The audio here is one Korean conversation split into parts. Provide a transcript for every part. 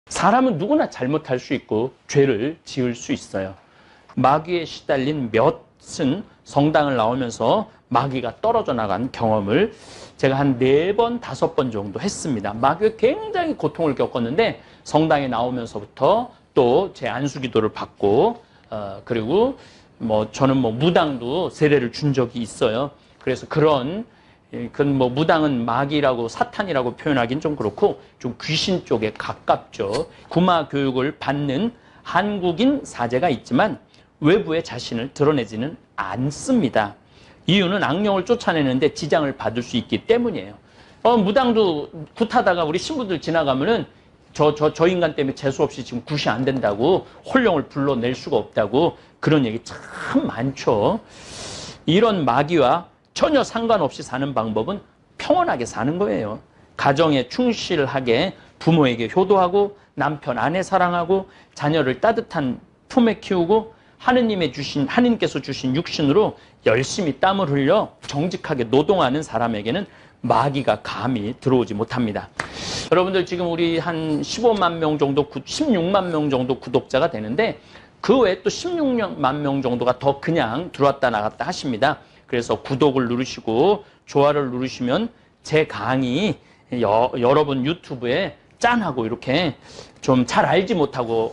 사람은 누구나 잘못할 수 있고 죄를 지을 수 있어요. 마귀에 시달린 몇은 성당을 나오면서 마귀가 떨어져 나간 경험을 제가 한 4번, 5번 정도 했습니다. 마귀가 굉장히 고통을 겪었는데 성당에 나오면서부터 또 제 안수기도를 받고 그리고 저는 무당도 세례를 준 적이 있어요. 그래서 그건 무당은 마귀라고 사탄이라고 표현하기는 좀 그렇고 좀 귀신 쪽에 가깝죠. 구마 교육을 받는 한국인 사제가 있지만 외부에 자신을 드러내지는 않습니다. 이유는 악령을 쫓아내는데 지장을 받을 수 있기 때문이에요. 무당도 굿하다가 우리 신부들 지나가면은 저 인간 때문에 재수없이 지금 굿이 안 된다고, 혼령을 불러낼 수가 없다고, 그런 얘기 참 많죠. 이런 마귀와 전혀 상관없이 사는 방법은 평온하게 사는 거예요. 가정에 충실하게 부모에게 효도하고 남편, 아내 사랑하고 자녀를 따뜻한 품에 키우고 하느님께서 주신 육신으로 열심히 땀을 흘려 정직하게 노동하는 사람에게는 마귀가 감히 들어오지 못합니다. 여러분들 지금 우리 한 15만 명 정도, 16만 명 정도 구독자가 되는데 그 외에 또 16만 명 정도가 더 그냥 들어왔다 나갔다 하십니다. 그래서 구독을 누르시고 좋아요를 누르시면 제 강의 여러분 유튜브에 짠하고 이렇게 좀 잘 알지 못하고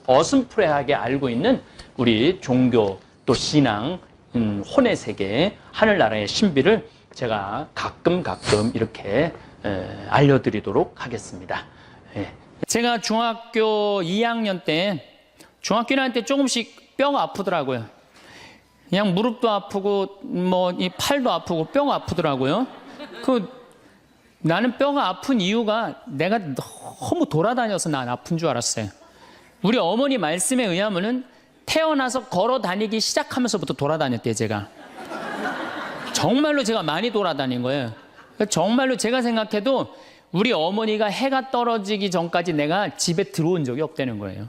어슴푸레하게 알고 있는 우리 종교 또 신앙, 혼의 세계, 하늘나라의 신비를 제가 가끔 이렇게 알려드리도록 하겠습니다. 제가 중학교 2학년 때 조금씩 뼈가 아프더라고요. 그냥 무릎도 아프고 이 팔도 아프고 뼈가 아프더라고요. 나는 뼈가 아픈 이유가 내가 너무 돌아다녀서 난 아픈 줄 알았어요. 우리 어머니 말씀에 의하면은 태어나서 걸어 다니기 시작하면서부터 돌아다녔대요, 제가. 정말로 제가 많이 돌아다닌 거예요. 정말로 제가 생각해도 우리 어머니가 해가 떨어지기 전까지 내가 집에 들어온 적이 없다는 거예요.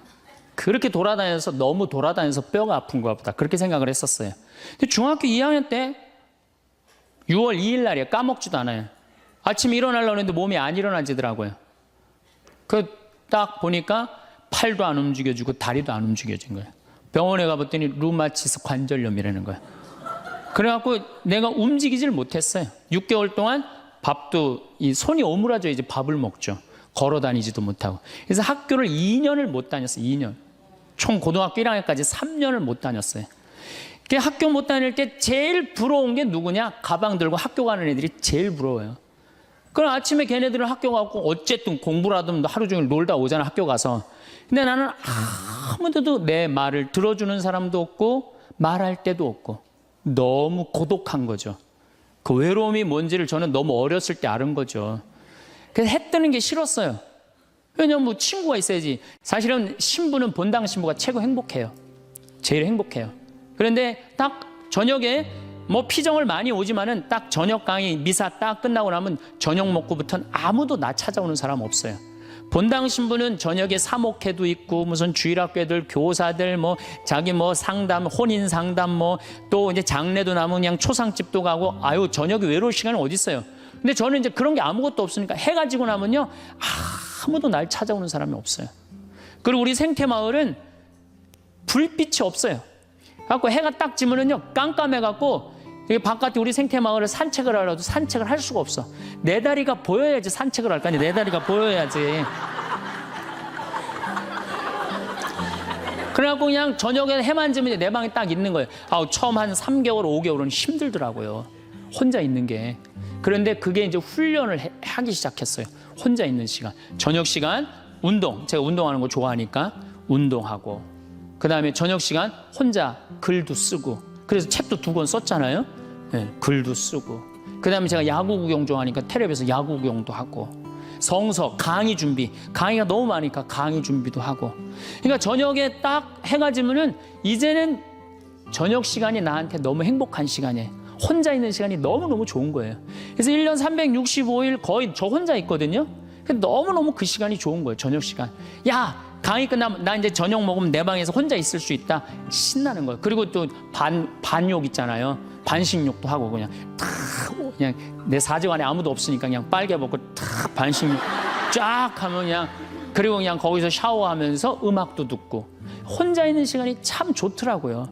그렇게 너무 돌아다녀서 뼈가 아픈 것 보다. 그렇게 생각을 했었어요. 근데 중학교 2학년 때 6월 2일 날이에요. 까먹지도 않아요. 아침에 일어나려고 했는데 몸이 안 일어나지더라고요. 딱 보니까 팔도 안 움직여지고 다리도 안 움직여진 거예요. 병원에 가봤더니 루마티스 관절염이라는 거예요. 그래갖고 내가 움직이질 못했어요. 6개월 동안 이 손이 오므라져야지 밥을 먹죠. 걸어 다니지도 못하고. 그래서 학교를 2년을 못 다녔어요. 2년. 총 고등학교 1학년까지 3년을 못 다녔어요. 학교 못 다닐 때 제일 부러운 게 누구냐? 가방 들고 학교 가는 애들이 제일 부러워요. 그럼 아침에 걔네들은 학교 가고 어쨌든 공부를 하든 하루 종일 놀다 오잖아, 학교 가서. 근데 나는 아무데도 내 말을 들어주는 사람도 없고 말할 데도 없고 너무 고독한 거죠. 그 외로움이 뭔지를 저는 너무 어렸을 때 알은 거죠. 그래서 해 뜨는 게 싫었어요. 왜냐면 친구가 있어야지. 사실은 신부는 본당 신부가 최고 행복해요. 제일 행복해요. 그런데 딱 저녁에 피정을 많이 오지만은 딱 저녁 강의 미사 딱 끝나고 나면 저녁 먹고부터는 아무도 나 찾아오는 사람 없어요. 본당 신부는 저녁에 사목회도 있고 무슨 주일학교들 교사들 자기 상담 혼인 상담 또 이제 장례도 나면 그냥 초상집도 가고 저녁에 외로울 시간은 어디 있어요. 근데 저는 이제 그런 게 아무것도 없으니까 해가 지고 나면요 아무도 날 찾아오는 사람이 없어요. 그리고 우리 생태마을은 불빛이 없어요. 그래갖고 해가 딱 지면은요 깜깜해갖고 바깥에 우리 생태마을을 산책을 하려도 산책을 할 수가 없어. 내 다리가 보여야지 산책을 할 거 아니야. 내 다리가 보여야지. 그래갖고 그냥 저녁에 해만 지면 내 방에 딱 있는 거예요. 처음 한 3개월, 5개월은 힘들더라고요. 혼자 있는 게. 그런데 그게 이제 훈련을 하기 시작했어요. 혼자 있는 시간. 저녁 시간 운동. 제가 운동하는 거 좋아하니까 운동하고. 그 다음에 저녁 시간 혼자 글도 쓰고. 그래서 책도 2권 썼잖아요. 글도 쓰고. 그 다음에 제가 야구 구경 좋아하니까 텔레비에서 야구 구경도 하고. 성서, 강의 준비. 강의가 너무 많으니까 강의 준비도 하고. 그러니까 저녁에 딱 해가 지면은 이제는 저녁 시간이 나한테 너무 행복한 시간이에요. 혼자 있는 시간이 너무너무 좋은 거예요. 그래서 1년 365일 거의 저 혼자 있거든요. 너무너무 그 시간이 좋은 거예요. 저녁 시간. 강의 끝나면 나 이제 저녁 먹으면 내 방에서 혼자 있을 수 있다. 신나는 거예요. 그리고 또 반욕 있잖아요. 반식욕도 하고 그냥 내 사정 안에 아무도 없으니까 그냥 빨개 벗고 반식욕 쫙 하면 그냥 그리고 그냥 거기서 샤워하면서 음악도 듣고 혼자 있는 시간이 참 좋더라고요.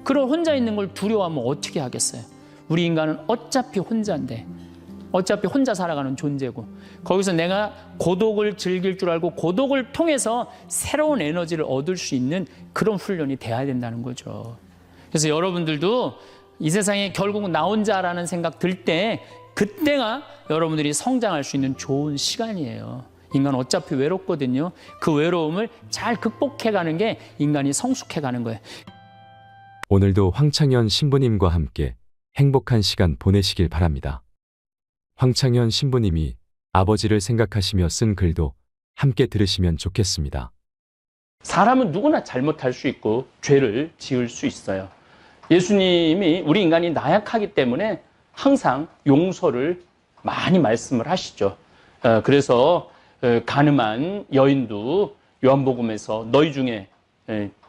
그럼 혼자 있는 걸 두려워하면 어떻게 하겠어요? 우리 인간은 어차피 혼자인데, 어차피 혼자 살아가는 존재고, 거기서 내가 고독을 즐길 줄 알고 고독을 통해서 새로운 에너지를 얻을 수 있는 그런 훈련이 돼야 된다는 거죠. 그래서 여러분들도 이 세상에 결국 나 혼자라는 생각 들 때, 그때가 여러분들이 성장할 수 있는 좋은 시간이에요. 인간 어차피 외롭거든요. 그 외로움을 잘 극복해가는 게 인간이 성숙해가는 거예요. 오늘도 황창현 신부님과 함께 행복한 시간 보내시길 바랍니다. 황창현 신부님이 아버지를 생각하시며 쓴 글도 함께 들으시면 좋겠습니다. 사람은 누구나 잘못할 수 있고 죄를 지을 수 있어요. 예수님이 우리 인간이 나약하기 때문에 항상 용서를 많이 말씀을 하시죠. 그래서 가늠한 여인도 요한복음에서 너희 중에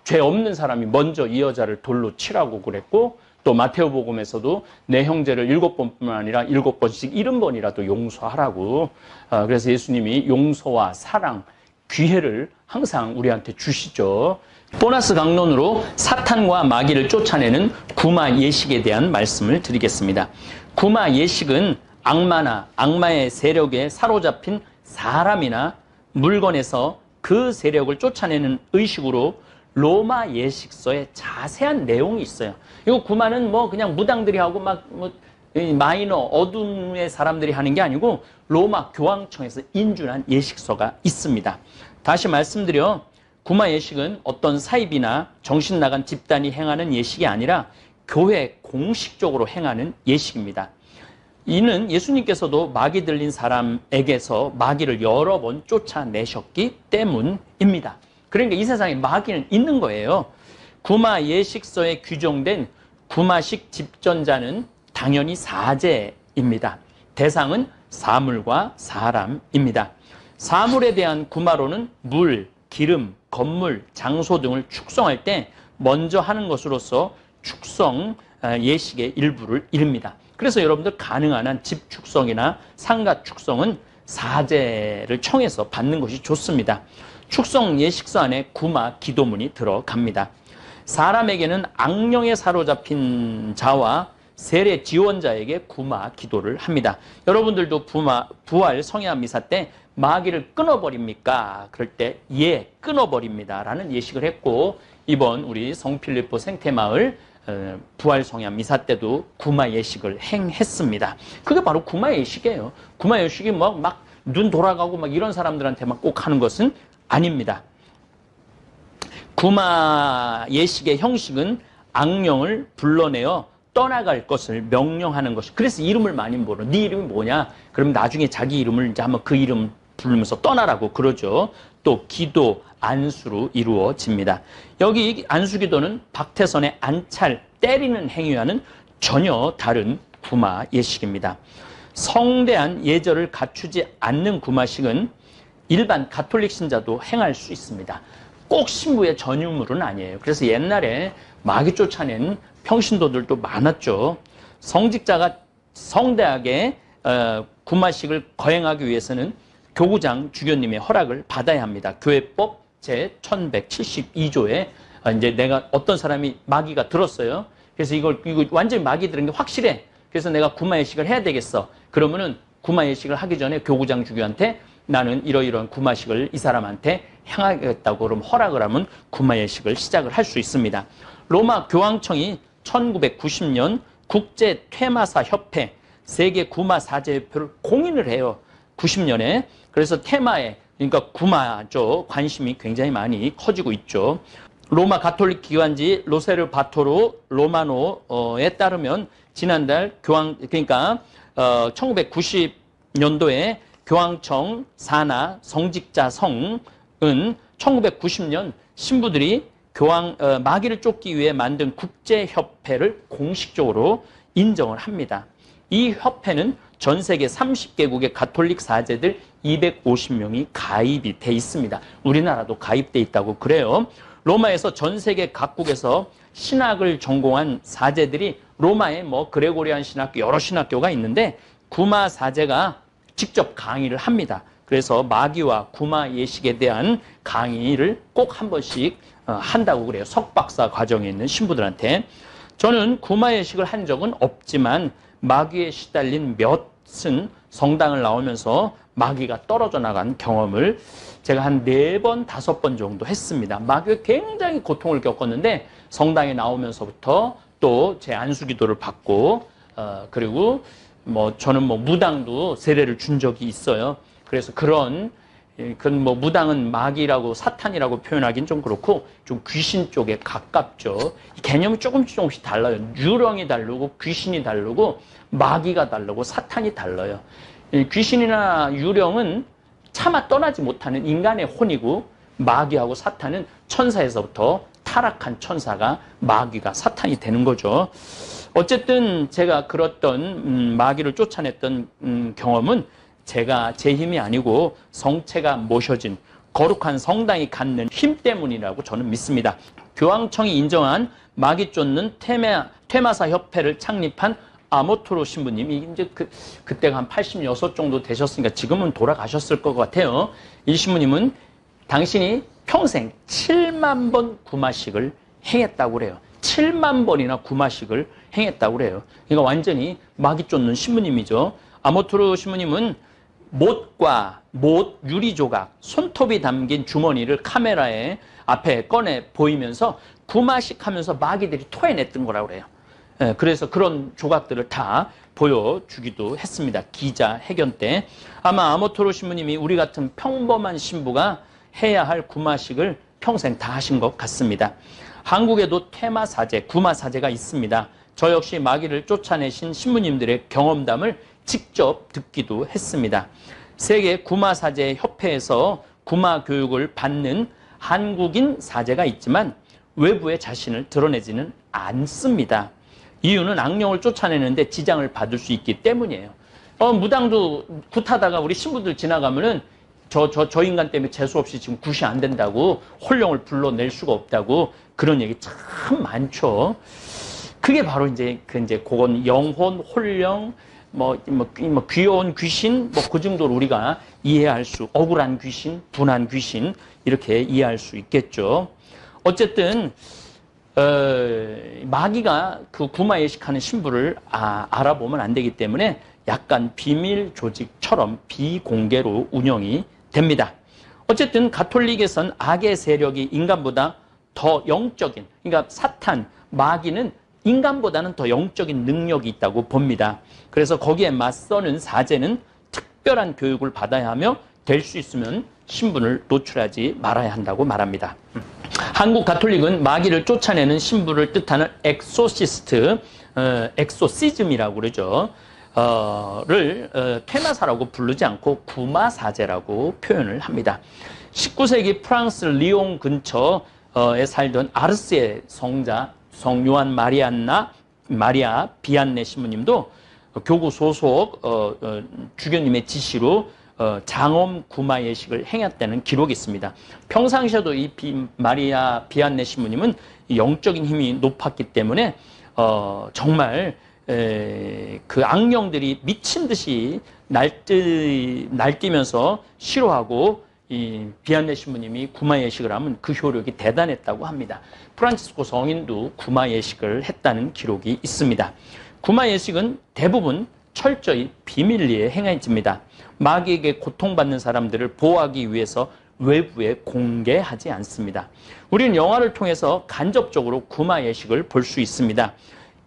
죄 없는 사람이 먼저 이 여자를 돌로 치라고 그랬고, 또 마태오복음에서도 내 형제를 7번뿐만 아니라 7번씩 70번이라도 용서하라고. 그래서 예수님이 용서와 사랑, 기회를 항상 우리한테 주시죠. 보너스 강론으로 사탄과 마귀를 쫓아내는 구마 예식에 대한 말씀을 드리겠습니다. 구마 예식은 악마나 악마의 세력에 사로잡힌 사람이나 물건에서 그 세력을 쫓아내는 의식으로 로마 예식서에 자세한 내용이 있어요. 이거 구마는 뭐 그냥 무당들이 하고 마이너 어둠의 사람들이 하는 게 아니고 로마 교황청에서 인준한 예식서가 있습니다. 다시 말씀드려, 구마 예식은 어떤 사입이나 정신 나간 집단이 행하는 예식이 아니라 교회 공식적으로 행하는 예식입니다. 이는 예수님께서도 마귀 들린 사람에게서 마귀를 여러 번 쫓아내셨기 때문입니다. 그러니까 이 세상에 마귀는 있는 거예요. 구마 예식서에 규정된 구마식 집전자는 당연히 사제입니다. 대상은 사물과 사람입니다. 사물에 대한 구마로는 물, 기름, 건물, 장소 등을 축성할 때 먼저 하는 것으로서 축성 예식의 일부를 이룹니다. 그래서 여러분들 가능한 한 집 축성이나 상가 축성은 사제를 청해서 받는 것이 좋습니다. 축성 예식서 안에 구마 기도문이 들어갑니다. 사람에게는 악령에 사로잡힌 자와 세례 지원자에게 구마 기도를 합니다. 여러분들도 부활 성야 미사 때 마귀를 끊어버립니까? 그럴 때 예, 끊어버립니다 라는 예식을 했고, 이번 우리 성필리포 생태마을 부활 성야 미사 때도 구마 예식을 행했습니다. 그게 바로 구마 예식이에요. 구마 예식이 막 눈 돌아가고 막 이런 사람들한테만 꼭 하는 것은 아닙니다. 구마 예식의 형식은 악령을 불러내어 떠나갈 것을 명령하는 것이. 그래서 이름을 많이 물어. 네 이름이 뭐냐? 그럼 나중에 자기 이름을 이제 한번 그 이름 부르면서 떠나라고 그러죠. 또 기도, 안수로 이루어집니다. 여기 안수기도는 박태선의 안찰, 때리는 행위와는 전혀 다른 구마 예식입니다. 성대한 예절을 갖추지 않는 구마식은 일반 가톨릭 신자도 행할 수 있습니다. 꼭 신부의 전유물은 아니에요. 그래서 옛날에 마귀 쫓아낸 평신도들도 많았죠. 성직자가 성대하게 구마식을 거행하기 위해서는 교구장 주교님의 허락을 받아야 합니다. 교회법 제 1172조에 이제 내가 어떤 사람이 마귀가 들었어요. 그래서 이거 완전히 마귀 들은 게 확실해. 그래서 내가 구마 예식을 해야 되겠어. 그러면은 구마 예식을 하기 전에 교구장 주교한테 나는 이러이러한 구마식을 이 사람한테 행하겠다고 그럼 허락을 하면 구마 예식을 시작을 할 수 있습니다. 로마 교황청이 1990년 국제 퇴마사 협회 세계 구마 사제 협회를 공인을 해요. 90년에. 그래서 테마에, 그러니까 구마죠, 관심이 굉장히 많이 커지고 있죠. 로마 가톨릭 기관지 로세르 바토로 로마노에 따르면 지난달 그러니까 1990년도에 교황청 산하 성직자 성은 1990년 신부들이 마귀를 쫓기 위해 만든 국제협회를 공식적으로 인정을 합니다. 이 협회는 전 세계 30개국의 가톨릭 사제들 250명이 가입이 돼 있습니다. 우리나라도 가입돼 있다고 그래요. 로마에서 전 세계 각국에서 신학을 전공한 사제들이 로마에 그레고리안 신학교 여러 신학교가 있는데 구마 사제가 직접 강의를 합니다. 그래서 마귀와 구마 예식에 대한 강의를 꼭 한 번씩 한다고 그래요. 석박사 과정에 있는 신부들한테. 저는 구마 예식을 한 적은 없지만 마귀에 시달린 몇은 성당을 나오면서 마귀가 떨어져 나간 경험을 제가 한 4번, 5번 정도 했습니다. 마귀가 굉장히 고통을 겪었는데 성당에 나오면서부터 또 제 안수기도를 받고 그리고 저는 무당도 세례를 준 적이 있어요. 그래서 그건 무당은 마귀라고 사탄이라고 표현하기는 좀 그렇고 좀 귀신 쪽에 가깝죠. 개념이 조금씩 달라요. 유령이 다르고 귀신이 다르고 마귀가 다르고 사탄이 달라요. 귀신이나 유령은 차마 떠나지 못하는 인간의 혼이고 마귀하고 사탄은 천사에서부터 타락한 천사가 마귀가 사탄이 되는 거죠. 어쨌든 제가 그랬던 마귀를 쫓아냈던 경험은 제가 제 힘이 아니고 성체가 모셔진 거룩한 성당이 갖는 힘 때문이라고 저는 믿습니다. 교황청이 인정한 마귀 쫓는 퇴마사 협회를 창립한 아모토로 신부님이 이제 그때가 한 86 정도 되셨으니까 지금은 돌아가셨을 것 같아요. 이 신부님은 당신이 평생 7만 번 구마식을 행했다고 그래요. 7만 번이나 구마식을 행했다고 그래요. 그러니까 완전히 마귀 쫓는 신부님이죠. 아모토로 신부님은 못 유리 조각, 손톱이 담긴 주머니를 카메라에 앞에 꺼내 보이면서 구마식 하면서 마귀들이 토해냈던 거라고 그래요. 그래서 그런 조각들을 다 보여주기도 했습니다. 기자회견 때. 아마 아모토로 신부님이 우리 같은 평범한 신부가 해야 할 구마식을 평생 다 하신 것 같습니다. 한국에도 퇴마사제, 구마사제가 있습니다. 저 역시 마귀를 쫓아내신 신부님들의 경험담을 직접 듣기도 했습니다. 세계 구마사제 협회에서 구마 교육을 받는 한국인 사제가 있지만 외부에 자신을 드러내지는 않습니다. 이유는 악령을 쫓아내는데 지장을 받을 수 있기 때문이에요. 무당도 굿하다가 우리 신부들 지나가면은 저 인간 때문에 재수없이 지금 굿이 안 된다고 홀령을 불러낼 수가 없다고 그런 얘기 참 많죠. 그게 바로 이제 그건 영혼, 홀령, 귀여운 귀신, 그 정도로 우리가 이해할 수, 억울한 귀신, 분한 귀신, 이렇게 이해할 수 있겠죠. 어쨌든, 마귀가 그 구마 예식하는 신부를 알아보면 안 되기 때문에 약간 비밀 조직처럼 비공개로 운영이 됩니다. 어쨌든 가톨릭에선 악의 세력이 인간보다 더 영적인, 그러니까 사탄, 마귀는 인간보다는 더 영적인 능력이 있다고 봅니다. 그래서 거기에 맞서는 사제는 특별한 교육을 받아야 하며 될 수 있으면 신분을 노출하지 말아야 한다고 말합니다. 한국 가톨릭은 마귀를 쫓아내는 신부를 뜻하는 엑소시스트, 엑소시즘이라고 그러죠. 퇴마사라고 부르지 않고 구마사제라고 표현을 합니다. 19세기 프랑스 리옹 근처에 살던 아르스의 성자 성 요한 마리아 비안네 신부님도 교구 소속 주교님의 지시로 장엄 구마 예식을 행했다는 기록이 있습니다. 평상시에도 이 마리아 비안네 신부님은 영적인 힘이 높았기 때문에 정말 그 악령들이 미친 듯이 날뛰면서 싫어하고 이 비안네 신부님이 구마 예식을 하면 그 효력이 대단했다고 합니다. 프란치스코 성인도 구마 예식을 했다는 기록이 있습니다. 구마 예식은 대부분 철저히 비밀리에 행해집니다. 마귀에게 고통받는 사람들을 보호하기 위해서 외부에 공개하지 않습니다. 우리는 영화를 통해서 간접적으로 구마 예식을 볼 수 있습니다.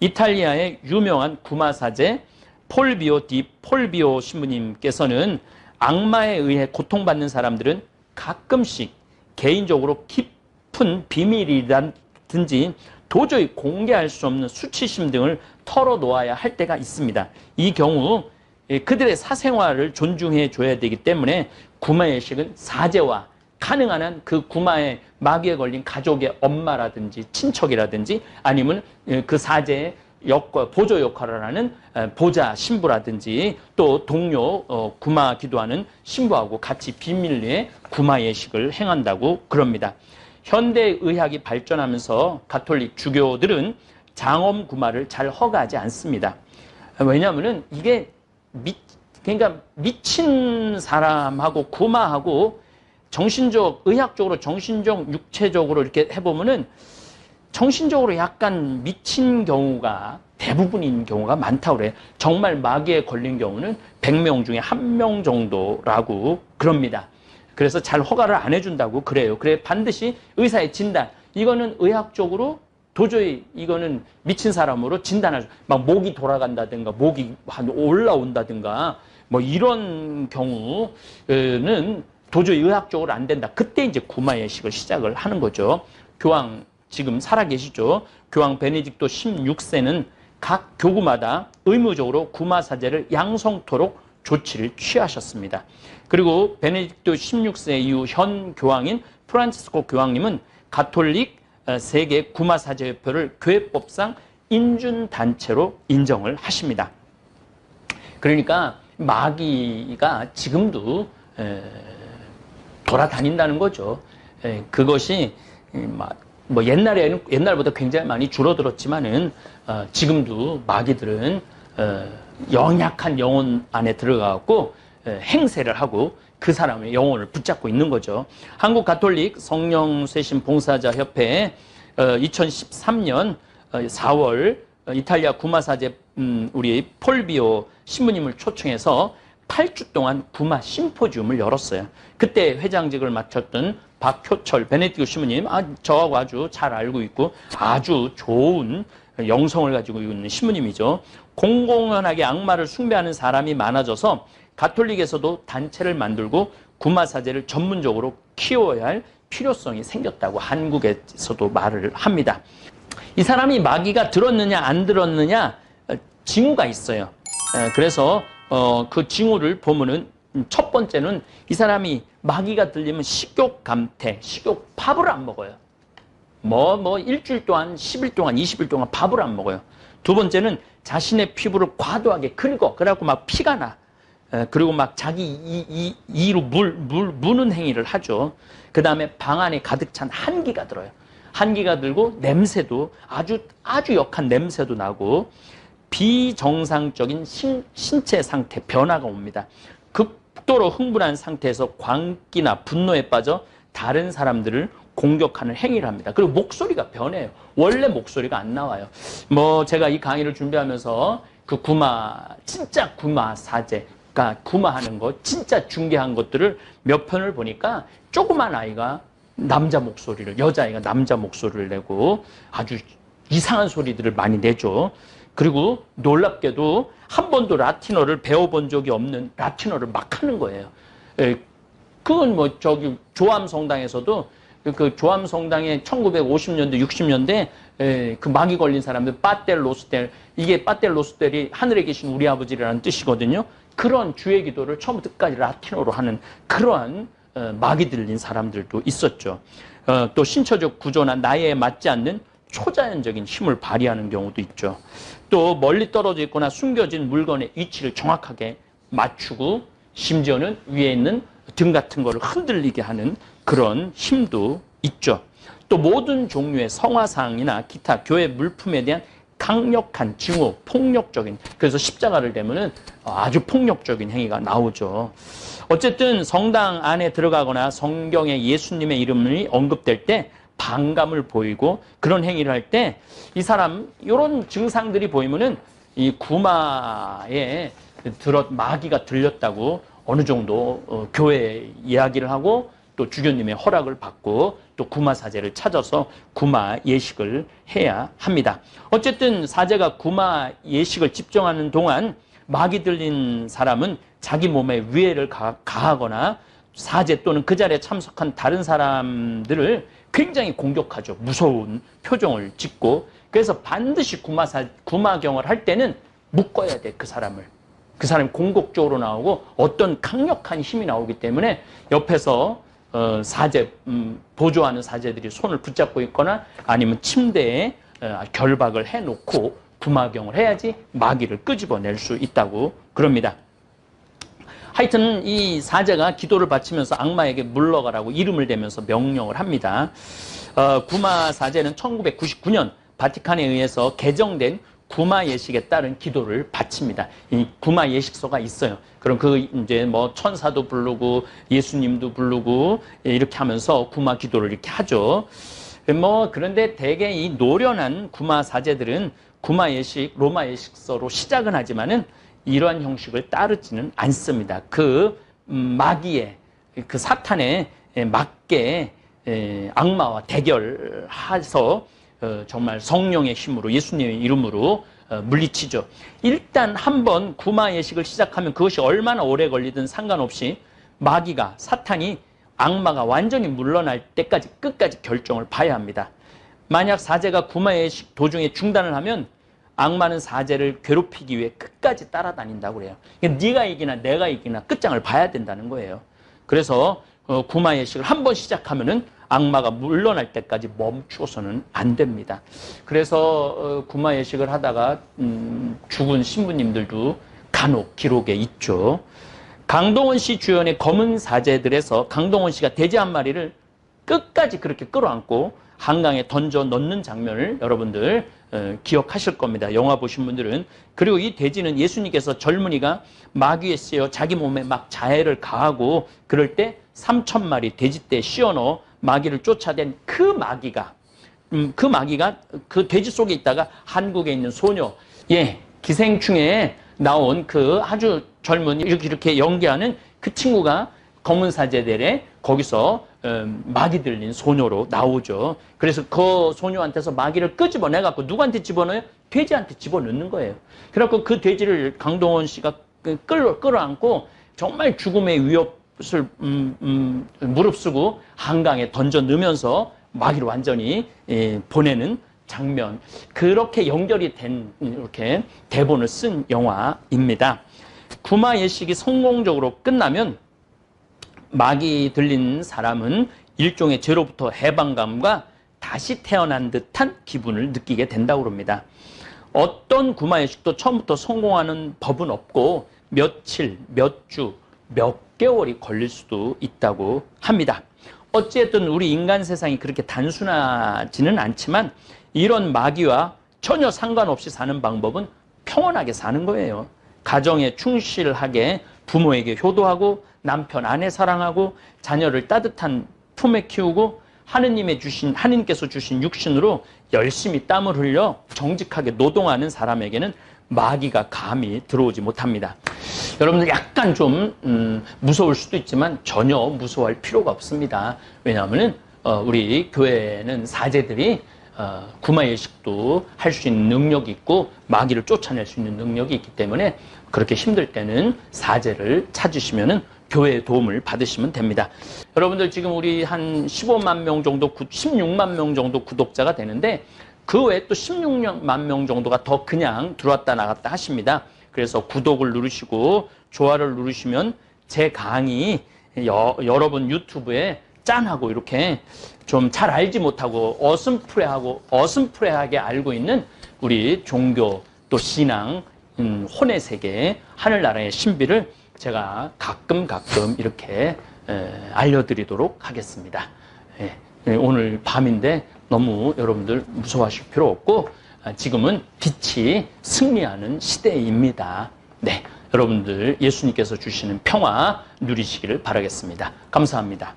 이탈리아의 유명한 구마사제 폴비오 디 폴비오 신부님께서는 악마에 의해 고통받는 사람들은 가끔씩 개인적으로 깊은 비밀이라든지 도저히 공개할 수 없는 수치심 등을 털어놓아야 할 때가 있습니다. 이 경우 그들의 사생활을 존중해 줘야 되기 때문에 구마 예식은 사제와 가능한 한 그 구마에 마귀에 걸린 가족의 엄마라든지 친척이라든지 아니면 그 사제의 보조 역할을 하는 보자 신부라든지 또 동료 구마 기도하는 신부하고 같이 비밀리에 구마 예식을 행한다고 그럽니다. 현대 의학이 발전하면서 가톨릭 주교들은 장엄 구마를 잘 허가하지 않습니다. 왜냐하면 이게 그러니까 미친 사람하고 구마하고 정신적, 의학적으로 정신적, 육체적으로 이렇게 해보면은 정신적으로 약간 미친 경우가 대부분인 경우가 많다고 그래요. 정말 마귀에 걸린 경우는 100명 중에 1명 정도라고 그럽니다. 그래서 잘 허가를 안 해준다고 그래요. 그래 반드시 의사의 진단, 이거는 의학적으로 도저히 이거는 미친 사람으로 진단하죠. 막 목이 돌아간다든가 목이 올라온다든가 뭐 이런 경우는 도저히 의학적으로 안 된다. 그때 이제 구마 예식을 시작을 하는 거죠. 교황 지금 살아계시죠. 교황 베네딕토 16세는 각 교구마다 의무적으로 구마 사제를 양성토록 조치를 취하셨습니다. 그리고 베네딕토 16세 이후 현 교황인 프란치스코 교황님은 가톨릭 세계 구마 사제협회를 교회법상 인준 단체로 인정을 하십니다. 그러니까 마귀가 지금도 돌아다닌다는 거죠. 그것이 뭐 옛날보다 굉장히 많이 줄어들었지만은 지금도 마귀들은 연약한 영혼 안에 들어가고 행세를 하고 그 사람의 영혼을 붙잡고 있는 거죠. 한국 가톨릭 성령 쇄신 봉사자 협회에 2013년 4월 이탈리아 구마 사제 우리 폴비오 신부님을 초청해서 8주 동안 구마 심포지움을 열었어요. 그때 회장직을 맡았던 박효철 베네딕토 신부님, 저하고 아주 잘 알고 있고 아주 좋은 영성을 가지고 있는 신부님이죠. 공공연하게 악마를 숭배하는 사람이 많아져서 가톨릭에서도 단체를 만들고 구마 사제를 전문적으로 키워야 할 필요성이 생겼다고 한국에서도 말을 합니다. 이 사람이 마귀가 들었느냐 안 들었느냐 징후가 있어요. 그래서 그 징후를 보면은 첫 번째는 이 사람이 마귀가 들리면 식욕 감퇴, 식욕 밥을 안 먹어요. 일주일 동안, 10일 동안, 20일 동안 밥을 안 먹어요. 두 번째는 자신의 피부를 과도하게 긁어. 그래갖고 막 피가 나. 그리고 막 자기 이로 무는 행위를 하죠. 그 다음에 방 안에 가득 찬 한기가 들어요. 한기가 들고 냄새도 아주 역한 냄새도 나고 비정상적인 신체 상태 변화가 옵니다. 극도로 흥분한 상태에서 광기나 분노에 빠져 다른 사람들을 공격하는 행위를 합니다. 그리고 목소리가 변해요. 원래 목소리가 안 나와요. 제가 이 강의를 준비하면서 그 진짜 구마 사제가 구마하는 거, 진짜 중계한 것들을 몇 편을 보니까 조그만 아이가 여자아이가 남자 목소리를 내고 아주 이상한 소리들을 많이 내죠. 그리고 놀랍게도 한 번도 라틴어를 배워본 적이 없는 라틴어를 막 하는 거예요. 그건 조암 성당에서도 그 조암 성당에 1950년대, 60년대 그 마귀 걸린 사람들 빠텔로스텔, 이게 빠텔로스텔이 하늘에 계신 우리 아버지라는 뜻이거든요. 그런 주의 기도를 처음부터 끝까지 라틴어로 하는 그러한 마귀 들린 사람들도 있었죠. 또 신처적 구조나 나이에 맞지 않는 초자연적인 힘을 발휘하는 경우도 있죠. 또 멀리 떨어져 있거나 숨겨진 물건의 위치를 정확하게 맞추고 심지어는 위에 있는 등 같은 거를 흔들리게 하는 그런 힘도 있죠. 또 모든 종류의 성화상이나 기타 교회 물품에 대한 강력한 징후, 폭력적인, 그래서 십자가를 대면은 아주 폭력적인 행위가 나오죠. 어쨌든 성당 안에 들어가거나 성경에 예수님의 이름이 언급될 때 반감을 보이고 그런 행위를 할 때 이 사람 이런 증상들이 보이면은 이 구마에 마귀가 들렸다고 어느 정도 교회에 이야기를 하고 또 주교님의 허락을 받고 또 구마 사제를 찾아서 구마 예식을 해야 합니다. 어쨌든 사제가 구마 예식을 집정하는 동안 마귀 들린 사람은 자기 몸에 위해를 가하거나 사제 또는 그 자리에 참석한 다른 사람들을 굉장히 공격하죠. 무서운 표정을 짓고. 그래서 반드시 구마경을 할 때는 묶어야 돼, 그 사람을. 그 사람이 공격적으로 나오고 어떤 강력한 힘이 나오기 때문에 옆에서 보조하는 사제들이 손을 붙잡고 있거나 아니면 침대에 결박을 해놓고 구마경을 해야지 마귀를 끄집어낼 수 있다고 그럽니다. 하여튼 이 사제가 기도를 바치면서 악마에게 물러가라고 이름을 대면서 명령을 합니다. 구마 사제는 1999년 바티칸에 의해서 개정된 구마 예식에 따른 기도를 바칩니다. 이 구마 예식소가 있어요. 그럼 그 이제 뭐 천사도 부르고 예수님도 부르고 이렇게 하면서 구마 기도를 이렇게 하죠. 뭐 그런데 대개 이 노련한 구마 사제들은 구마 예식, 로마 예식서로 시작은 하지만은 이러한 형식을 따르지는 않습니다. 그 마귀의 그 사탄의 맞게 악마와 대결해서 정말 성령의 힘으로 예수님의 이름으로 물리치죠. 일단 한번 구마 예식을 시작하면 그것이 얼마나 오래 걸리든 상관없이 마귀가 사탄이 악마가 완전히 물러날 때까지 끝까지 결정을 봐야 합니다. 만약 사제가 구마 예식 도중에 중단을 하면 악마는 사제를 괴롭히기 위해 끝까지 따라다닌다고 그래요. 네가 이기나 내가 이기나 끝장을 봐야 된다는 거예요. 그래서 구마 예식을 한번 시작하면은 악마가 물러날 때까지 멈추어서는 안 됩니다. 그래서 구마 예식을 하다가 죽은 신부님들도 간혹 기록에 있죠. 강동원 씨 주연의 검은 사제들에서 강동원 씨가 돼지 한 마리를 끝까지 그렇게 끌어안고 한강에 던져 넣는 장면을 여러분들 기억하실 겁니다. 영화 보신 분들은. 그리고 이 돼지는 예수님께서 젊은이가 마귀에 쓰여 자기 몸에 막 자해를 가하고 그럴 때 3,000마리 돼지떼에 씌워넣어 마귀를 쫓아낸 그 마귀가 그 돼지 속에 있다가 한국에 있는 소녀, 기생충에 나온 그 아주 젊은 이렇게 연기하는 그 친구가 검은 사제들의 거기서 마귀 들린 소녀로 나오죠. 그래서 그 소녀한테서 마귀를 끄집어내갖고 누구한테 집어넣어요? 돼지한테 집어넣는 거예요. 그래갖고 그 돼지를 강동원 씨가 끌어안고 정말 죽음의 위협을 무릅쓰고 한강에 던져 넣으면서 마귀를 완전히 보내는 장면. 그렇게 연결이 된 이렇게 대본을 쓴 영화입니다. 구마 예식이 성공적으로 끝나면 마귀 들린 사람은 일종의 죄로부터 해방감과 다시 태어난 듯한 기분을 느끼게 된다고 합니다. 어떤 구마 예식도 처음부터 성공하는 법은 없고 며칠, 몇 주, 몇 개월이 걸릴 수도 있다고 합니다. 어찌됐든 우리 인간 세상이 그렇게 단순하지는 않지만 이런 마귀와 전혀 상관없이 사는 방법은 평온하게 사는 거예요. 가정에 충실하게 부모에게 효도하고 남편, 아내 사랑하고 자녀를 따뜻한 품에 키우고 하느님께서 주신 육신으로 열심히 땀을 흘려 정직하게 노동하는 사람에게는 마귀가 감히 들어오지 못합니다. 여러분들 약간 좀 무서울 수도 있지만 전혀 무서워할 필요가 없습니다. 왜냐하면 우리 교회는 사제들이 구마 예식도 할 수 있는 능력이 있고 마귀를 쫓아낼 수 있는 능력이 있기 때문에 그렇게 힘들 때는 사제를 찾으시면은 교회의 도움을 받으시면 됩니다. 여러분들 지금 우리 한 15만 명 정도, 16만 명 정도 구독자가 되는데 그 외에 또 16만 명 정도가 더 그냥 들어왔다 나갔다 하십니다. 그래서 구독을 누르시고 좋아요를 누르시면 제 강의 여러분 유튜브에 짠하고 이렇게 좀 잘 알지 못하고 어슴푸레하게 알고 있는 우리 종교 또 신앙 혼의 세계 하늘나라의 신비를 제가 가끔 이렇게 알려드리도록 하겠습니다. 오늘 밤인데 너무 여러분들 무서워하실 필요 없고 지금은 빛이 승리하는 시대입니다. 네, 여러분들 예수님께서 주시는 평화 누리시기를 바라겠습니다. 감사합니다.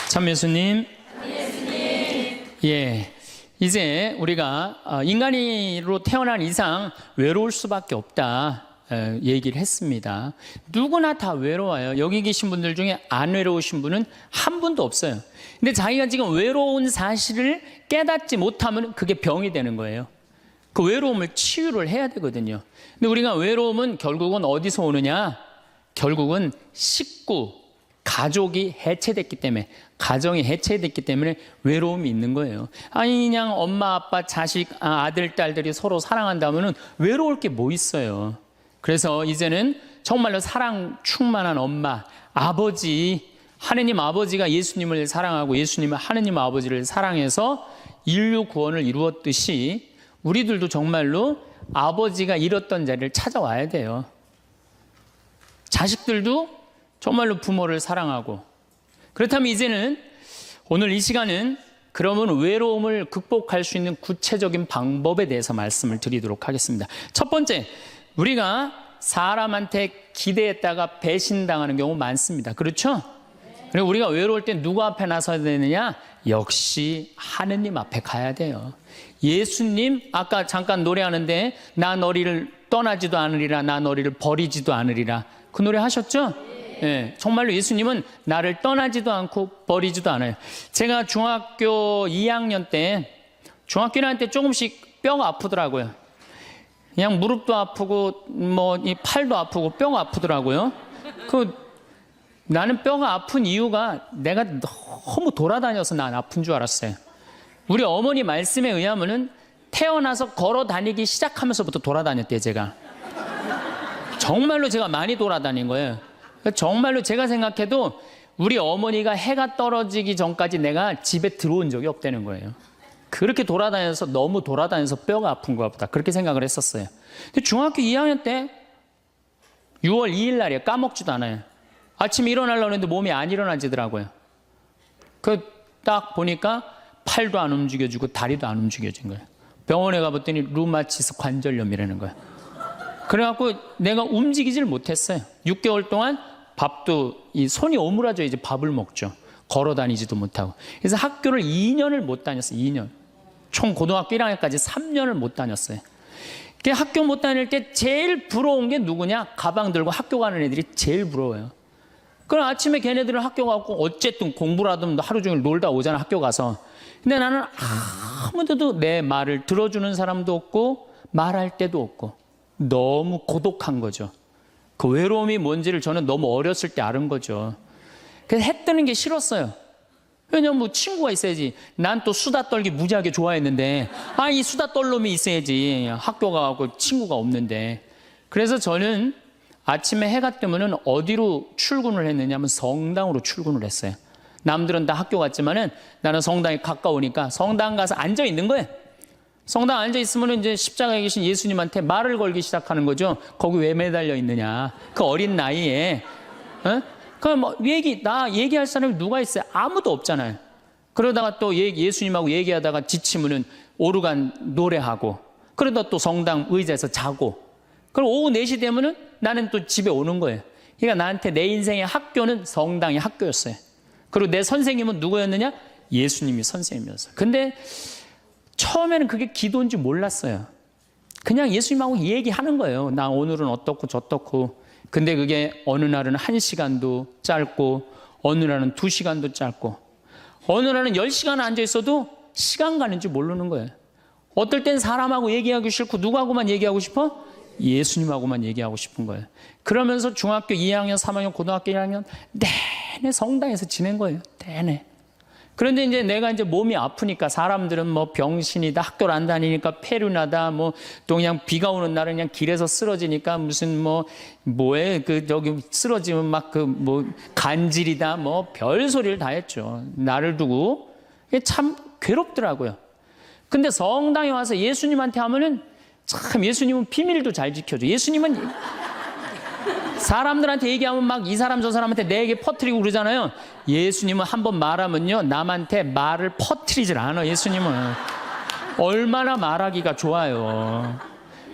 참 예수님. 이제 우리가 인간으로 태어난 이상 외로울 수밖에 없다 얘기를 했습니다. 누구나 다 외로워요. 여기 계신 분들 중에 안 외로우신 분은 한 분도 없어요. 근데 자기가 지금 외로운 사실을 깨닫지 못하면 그게 병이 되는 거예요. 그 외로움을 치유를 해야 되거든요. 근데 우리가 외로움은 결국은 어디서 오느냐? 결국은 식구, 가족이 해체됐기 때문에, 가정이 해체됐기 때문에 외로움이 있는 거예요. 아니 그냥 엄마, 아빠, 자식, 아들, 딸들이 서로 사랑한다면은 외로울 게 뭐 있어요. 그래서 이제는 정말로 사랑 충만한 엄마, 아버지, 하느님 아버지가 예수님을 사랑하고 예수님은 하느님 아버지를 사랑해서 인류 구원을 이루었듯이 우리들도 정말로 아버지가 잃었던 자리를 찾아와야 돼요. 자식들도 정말로 부모를 사랑하고, 그렇다면 이제는 오늘 이 시간은 그러면 외로움을 극복할 수 있는 구체적인 방법에 대해서 말씀을 드리도록 하겠습니다. 첫 번째, 우리가 사람한테 기대했다가 배신당하는 경우 많습니다. 그렇죠? 그리고 우리가 외로울 때 누구 앞에 나서야 되느냐? 역시 하느님 앞에 가야 돼요. 예수님, 아까 잠깐 노래하는데 나 너희를 떠나지도 않으리라, 나 너희를 버리지도 않으리라. 그 노래 하셨죠? 네, 정말로 예수님은 나를 떠나지도 않고 버리지도 않아요. 제가 중학교 2학년 때, 중학교 1학년 때 조금씩 뼈가 아프더라고요. 그냥 무릎도 아프고 뭐 이 팔도 아프고 뼈가 아프더라고요. 나는 뼈가 아픈 이유가 내가 너무 돌아다녀서 난 아픈 줄 알았어요. 우리 어머니 말씀에 의하면은 태어나서 걸어 다니기 시작하면서부터 돌아다녔대요, 제가. 정말로 제가 많이 돌아다닌 거예요. 정말로 제가 생각해도 우리 어머니가 해가 떨어지기 전까지 내가 집에 들어온 적이 없다는 거예요. 그렇게 돌아다녀서 너무 돌아다녀서 뼈가 아픈 것 보다 그렇게 생각을 했었어요. 근데 중학교 2학년 때 6월 2일 날이에요. 까먹지도 않아요. 아침에 일어나려고 했는데 몸이 안 일어나지더라고요. 딱 보니까 팔도 안 움직여지고 다리도 안 움직여진 거예요. 병원에 가봤더니 루마티스 관절염이라는 거예요. 그래갖고 내가 움직이질 못했어요. 6개월 동안 밥도 이 손이 오므라져 이제 밥을 먹죠. 걸어 다니지도 못하고. 그래서 학교를 2년을 못 다녔어요. 2년. 총 고등학교 1학년까지 3년을 못 다녔어요. 학교 못 다닐 때 제일 부러운 게 누구냐? 가방 들고 학교 가는 애들이 제일 부러워요. 그럼 아침에 걔네들은 학교 가고 어쨌든 공부를 하든 하루 종일 놀다 오잖아, 학교 가서. 근데 나는 아무데도 내 말을 들어주는 사람도 없고 말할 때도 없고 너무 고독한 거죠. 그 외로움이 뭔지를 저는 너무 어렸을 때 알은 거죠. 그래서 해 뜨는 게 싫었어요. 왜냐면 뭐 친구가 있어야지. 난 또 수다 떨기 무지하게 좋아했는데 이 수다 떨 놈이 있어야지. 학교 가고 친구가 없는데. 그래서 저는 아침에 해가 뜨면은 어디로 출근을 했느냐면 성당으로 출근을 했어요. 남들은 다 학교 갔지만은 나는 성당이 가까우니까 성당 가서 앉아 있는 거예요. 성당 앉아 있으면 이제 십자가에 계신 예수님한테 말을 걸기 시작하는 거죠. 거기 왜 매달려 있느냐. 그 어린 나이에. 뭐 나 얘기할 사람이 누가 있어요? 아무도 없잖아요. 그러다가 또 예수님하고 얘기하다가 지치면은 오르간 노래하고, 그러다 또 성당 의자에서 자고, 그럼 오후 4시 되면은 나는 또 집에 오는 거예요. 그러니까 나한테 내 인생의 학교는 성당이 학교였어요. 그리고 내 선생님은 누구였느냐? 예수님이 선생님이었어요. 근데 처음에는 그게 기도인지 몰랐어요. 그냥 예수님하고 얘기하는 거예요. 나 오늘은 어떻고 저떻고. 근데 그게 어느 날은 1시간도 짧고 어느 날은 2시간도 짧고 어느 날은 10시간 앉아 있어도 시간 가는 줄 모르는 거예요. 어떨 땐 사람하고 얘기하기 싫고 누구하고만 얘기하고 싶어? 예수님하고만 얘기하고 싶은 거예요. 그러면서 중학교 2학년, 3학년, 고등학교 1학년 내내 성당에서 지낸 거예요. 내내. 그런데 이제 내가 이제 몸이 아프니까 사람들은 뭐 병신이다, 학교를 안 다니니까 폐륜하다, 뭐 또 그냥 비가 오는 날은 그냥 길에서 쓰러지니까 무슨 저기 쓰러지면 막 간질이다, 뭐 별 소리를 다 했죠. 나를 두고. 참 괴롭더라고요. 근데 성당에 와서 예수님한테 하면은 참 예수님은 비밀도 잘 지켜줘. 예수님은 사람들한테 얘기하면 막 이 사람 저 사람한테 내 얘기 퍼뜨리고 그러잖아요. 예수님은 한번 말하면요 남한테 말을 퍼뜨리질 않아. 예수님은 얼마나 말하기가 좋아요.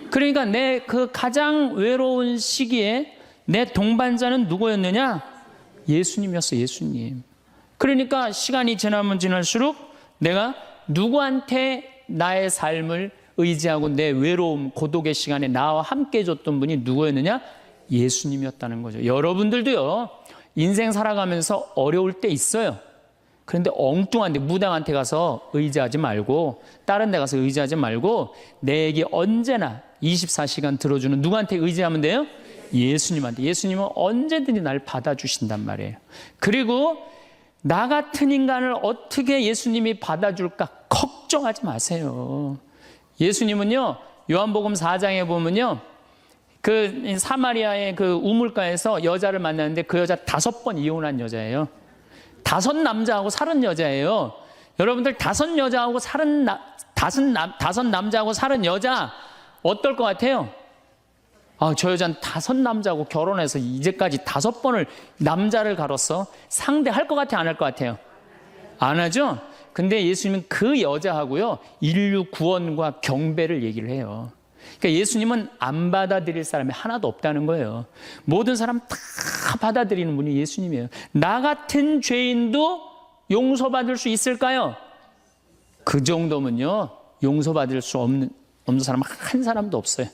그러니까 내 그 가장 외로운 시기에 내 동반자는 누구였느냐? 예수님이었어. 예수님. 그러니까 시간이 지나면 지날수록 내가 누구한테 나의 삶을 의지하고 내 외로움, 고독의 시간에 나와 함께 해줬던 분이 누구였느냐? 예수님이었다는 거죠. 여러분들도요, 인생 살아가면서 어려울 때 있어요. 그런데 엉뚱한데 무당한테 가서 의지하지 말고, 다른 데 가서 의지하지 말고, 내 얘기 언제나 24시간 들어주는 누구한테 의지하면 돼요? 예수님한테. 예수님은 언제든지 날 받아주신단 말이에요. 그리고 나 같은 인간을 어떻게 예수님이 받아줄까 걱정하지 마세요. 예수님은요, 요한복음 4장에 보면요, 그 사마리아의 그 우물가에서 여자를 만났는데 그 여자 5번 이혼한 여자예요. 5 남자하고 살은 여자예요. 여러분들 5 여자하고 살은 5 남자하고 살은 여자 어떨 것 같아요? 저 여자는 5 남자하고 결혼해서 이제까지 5번을 남자를 갈았어. 상대할 것 같아요? 안 할 것 같아요? 안 하죠? 근데 예수님은 그 여자하고요, 인류 구원과 경배를 얘기를 해요. 그러니까 예수님은 안 받아들일 사람이 하나도 없다는 거예요. 모든 사람 다 받아들이는 분이 예수님이에요. 나 같은 죄인도 용서받을 수 있을까요? 그 정도면요, 용서받을 수 없는 사람 한 사람도 없어요.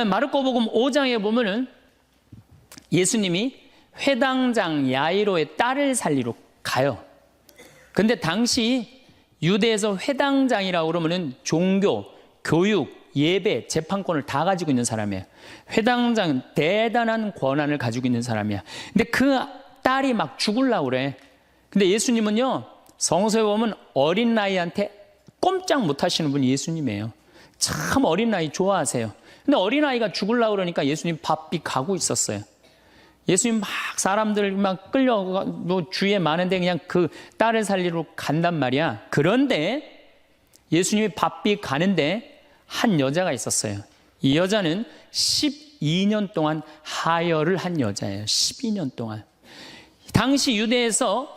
마르코복음 5장에 보면은 예수님이 회당장 야이로의 딸을 살리러 가요. 근데 당시 유대에서 회당장이라고 그러면은 종교, 교육, 예배, 재판권을 다 가지고 있는 사람이에요. 회당장은 대단한 권한을 가지고 있는 사람이야. 근데 그 딸이 막 죽으려고 그래. 근데 예수님은요, 성서에 보면 어린 나이한테 꼼짝 못 하시는 분이 예수님이에요. 참 어린 나이 좋아하세요. 근데 어린 아이가 죽으려고 그러니까 예수님 바삐 가고 있었어요. 예수님 막 사람들 막 주위에 많은데 그냥 그 딸을 살리러 간단 말이야. 그런데 예수님이 바삐 가는데 한 여자가 있었어요. 이 여자는 12년 동안 하혈을 한 여자예요. 12년 동안. 당시 유대에서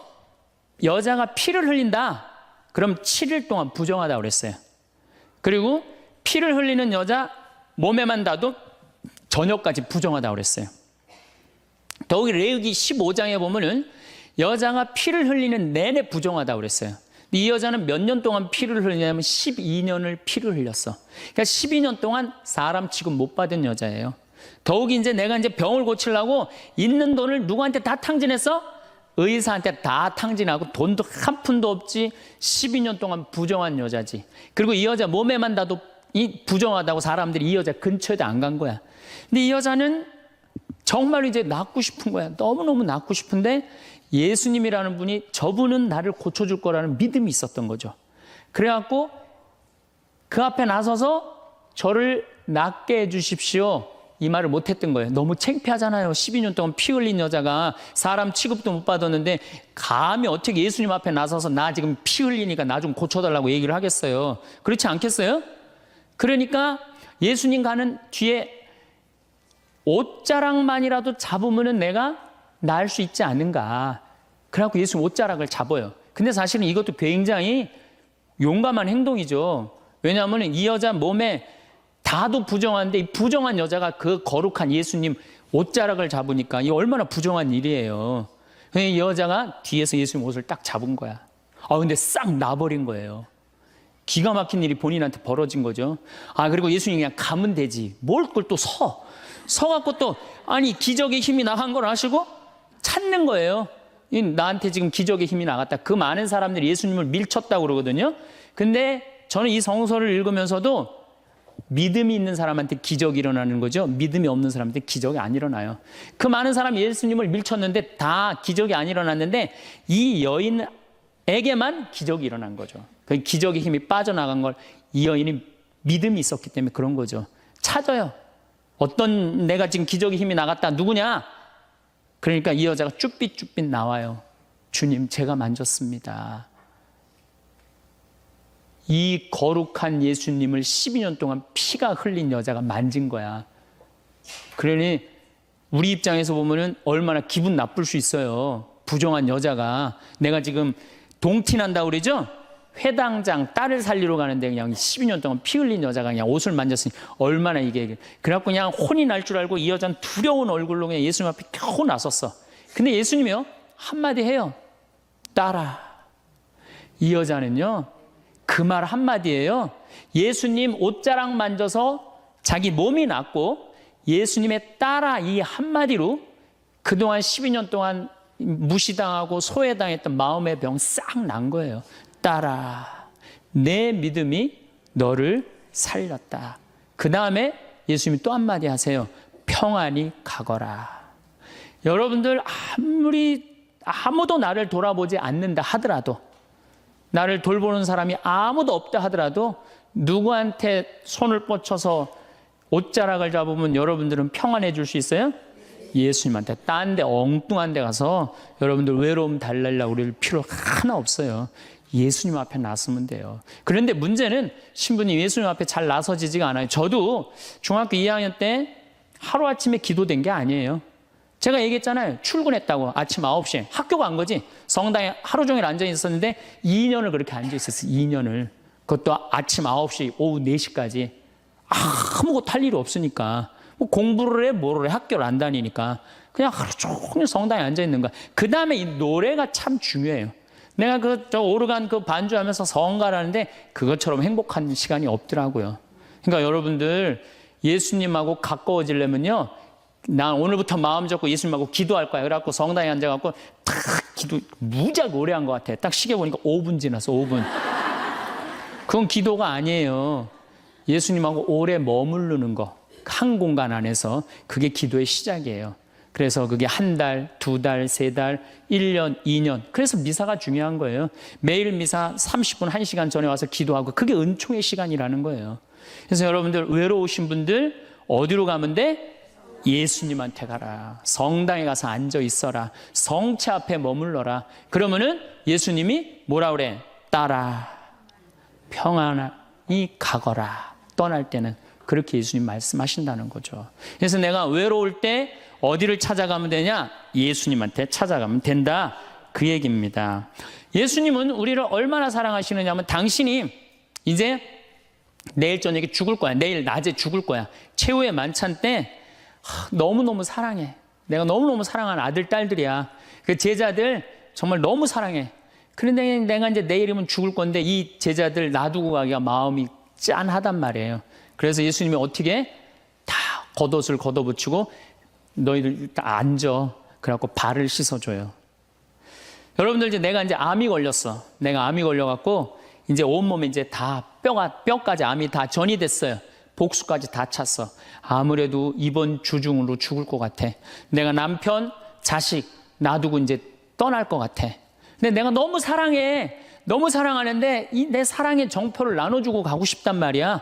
여자가 피를 흘린다, 그럼 7일 동안 부정하다고 그랬어요. 그리고 피를 흘리는 여자 몸에만 닿아도 저녁까지 부정하다고 그랬어요. 더욱이 레위기 15장에 보면은 여자가 피를 흘리는 내내 부정하다고 그랬어요. 이 여자는 몇 년 동안 피를 흘리냐면 12년을 피를 흘렸어. 그러니까 12년 동안 사람 취급 못 받은 여자예요. 더욱이 이제 내가 이제 병을 고치려고 있는 돈을 누구한테 다 탕진했어? 의사한테 다 탕진하고 돈도 한 푼도 없지. 12년 동안 부정한 여자지. 그리고 이 여자 몸에만 닿아도 이 부정하다고 사람들이 이 여자 근처에도 안 간 거야. 근데 이 여자는 정말 이제 낫고 싶은 거야. 너무너무 낫고 싶은데 예수님이라는 분이 저분은 나를 고쳐줄 거라는 믿음이 있었던 거죠. 그래갖고 그 앞에 나서서 저를 낫게 해주십시오, 이 말을 못했던 거예요. 너무 창피하잖아요. 12년 동안 피 흘린 여자가 사람 취급도 못 받았는데 감히 어떻게 예수님 앞에 나서서 나 지금 피 흘리니까 나 좀 고쳐달라고 얘기를 하겠어요. 그렇지 않겠어요? 그러니까 예수님 가는 뒤에 옷자락만이라도 잡으면 내가 나을 수 있지 않은가. 그래갖고 예수님 옷자락을 잡아요. 근데 사실은 이것도 굉장히 용감한 행동이죠. 왜냐하면 이 여자 몸에 다도 부정한데 이 부정한 여자가 그 거룩한 예수님 옷자락을 잡으니까 이 얼마나 부정한 일이에요. 이 여자가 뒤에서 예수님 옷을 딱 잡은 거야. 근데 싹 나버린 거예요. 기가 막힌 일이 본인한테 벌어진 거죠. 그리고 예수님이 그냥 가면 되지. 뭘 그걸 또 서갖고 또, 아니, 기적의 힘이 나간 걸 아시고 찾는 거예요. 나한테 지금 기적의 힘이 나갔다. 그 많은 사람들이 예수님을 밀쳤다고 그러거든요. 근데 저는 이 성서를 읽으면서도 믿음이 있는 사람한테 기적이 일어나는 거죠. 믿음이 없는 사람한테 기적이 안 일어나요. 그 많은 사람이 예수님을 밀쳤는데 다 기적이 안 일어났는데 이 여인에게만 기적이 일어난 거죠. 그 기적의 힘이 빠져나간 걸 이 여인이 믿음이 있었기 때문에 그런 거죠. 찾아요. 어떤 내가 지금 기적의 힘이 나갔다. 누구냐? 그러니까 이 여자가 쭈삣쭈삣 나와요. 주님, 제가 만졌습니다. 이 거룩한 예수님을 12년 동안 피가 흘린 여자가 만진 거야. 그러니 우리 입장에서 보면은 얼마나 기분 나쁠 수 있어요. 부정한 여자가. 내가 지금 동티난다고 그러죠? 회당장 딸을 살리러 가는데 그냥 12년 동안 피 흘린 여자가 그냥 옷을 만졌으니 얼마나 이게. 그래갖고 그냥 혼이 날 줄 알고 이 여자는 두려운 얼굴로 그냥 예수님 앞에 겨우 나섰어. 근데 예수님이요, 한마디 해요. 따라. 이 여자는요, 그 말 한마디예요. 예수님 옷자락 만져서 자기 몸이 낫고 예수님의 따라 이 한마디로 그동안 12년 동안 무시당하고 소외당했던 마음의 병 싹 난 거예요. 따라, 내 믿음이 너를 살렸다. 그 다음에 예수님이 또 한마디 하세요. 평안히 가거라. 여러분들 아무도 나를 돌아보지 않는다 하더라도, 나를 돌보는 사람이 아무도 없다 하더라도 누구한테 손을 뻗쳐서 옷자락을 잡으면 여러분들은 평안해질 수 있어요? 예수님한테. 딴 데 엉뚱한 데 가서 여러분들 외로움 달래려고 그럴 필요 하나 없어요. 예수님 앞에 나서면 돼요. 그런데 문제는 신부님 예수님 앞에 잘 나서지지가 않아요. 저도 중학교 2학년 때 하루아침에 기도된 게 아니에요. 제가 얘기했잖아요. 출근했다고 아침 9시에 학교 간 거지. 성당에 하루 종일 앉아 있었는데 2년을 그렇게 앉아 있었어요. 2년을. 그것도 아침 9시, 오후 4시까지. 아무것도 할 일이 없으니까. 뭐 공부를 해, 뭐를 해, 학교를 안 다니니까. 그냥 하루 종일 성당에 앉아 있는 거야. 그 다음에 이 노래가 참 중요해요. 내가 저 오르간 그 반주하면서 성가라는데 그것처럼 행복한 시간이 없더라고요. 그러니까 여러분들 예수님하고 가까워지려면요. 난 오늘부터 마음 잡고 예수님하고 기도할 거야. 그래갖고 성당에 앉아갖고 탁 기도 무지하게 오래 한 것 같아. 딱 시계 보니까 5분 지났어. 5분. 그건 기도가 아니에요. 예수님하고 오래 머무르는 거. 한 공간 안에서 그게 기도의 시작이에요. 그래서 그게 한 달, 2달, 3달, 1년, 2년. 그래서 미사가 중요한 거예요. 매일 미사 30분, 1시간 전에 와서 기도하고 그게 은총의 시간이라는 거예요. 그래서 여러분들 외로우신 분들 어디로 가면 돼? 예수님한테 가라. 성당에 가서 앉아 있어라. 성체 앞에 머물러라. 그러면은 예수님이 뭐라 그래? 따라 평안히 가거라. 떠날 때는 그렇게 예수님 말씀하신다는 거죠. 그래서 내가 외로울 때 어디를 찾아가면 되냐? 예수님한테 찾아가면 된다. 그 얘기입니다. 예수님은 우리를 얼마나 사랑하시느냐면 당신이 이제 내일 저녁에 죽을 거야. 내일 낮에 죽을 거야. 최후의 만찬 때 너무너무 사랑해. 내가 너무너무 사랑하는 아들, 딸들이야. 그 제자들 정말 너무 사랑해. 그런데 내가 이제 내일이면 죽을 건데 이 제자들 놔두고 가기가 마음이 짠하단 말이에요. 그래서 예수님이 어떻게 다 겉옷을 걷어붙이고 너희들 다 앉아. 그래갖고 발을 씻어줘요. 여러분들 이제 내가 이제 암이 걸렸어. 내가 암이 걸려갖고 이제 온몸에 이제 다 뼈까지 암이 다 전이 됐어요. 복수까지 다 찼어. 아무래도 이번 주 중으로 죽을 것 같아. 내가 남편, 자식 놔두고 이제 떠날 것 같아. 근데 내가 너무 사랑해. 너무 사랑하는데 이 내 사랑의 정표를 나눠주고 가고 싶단 말이야.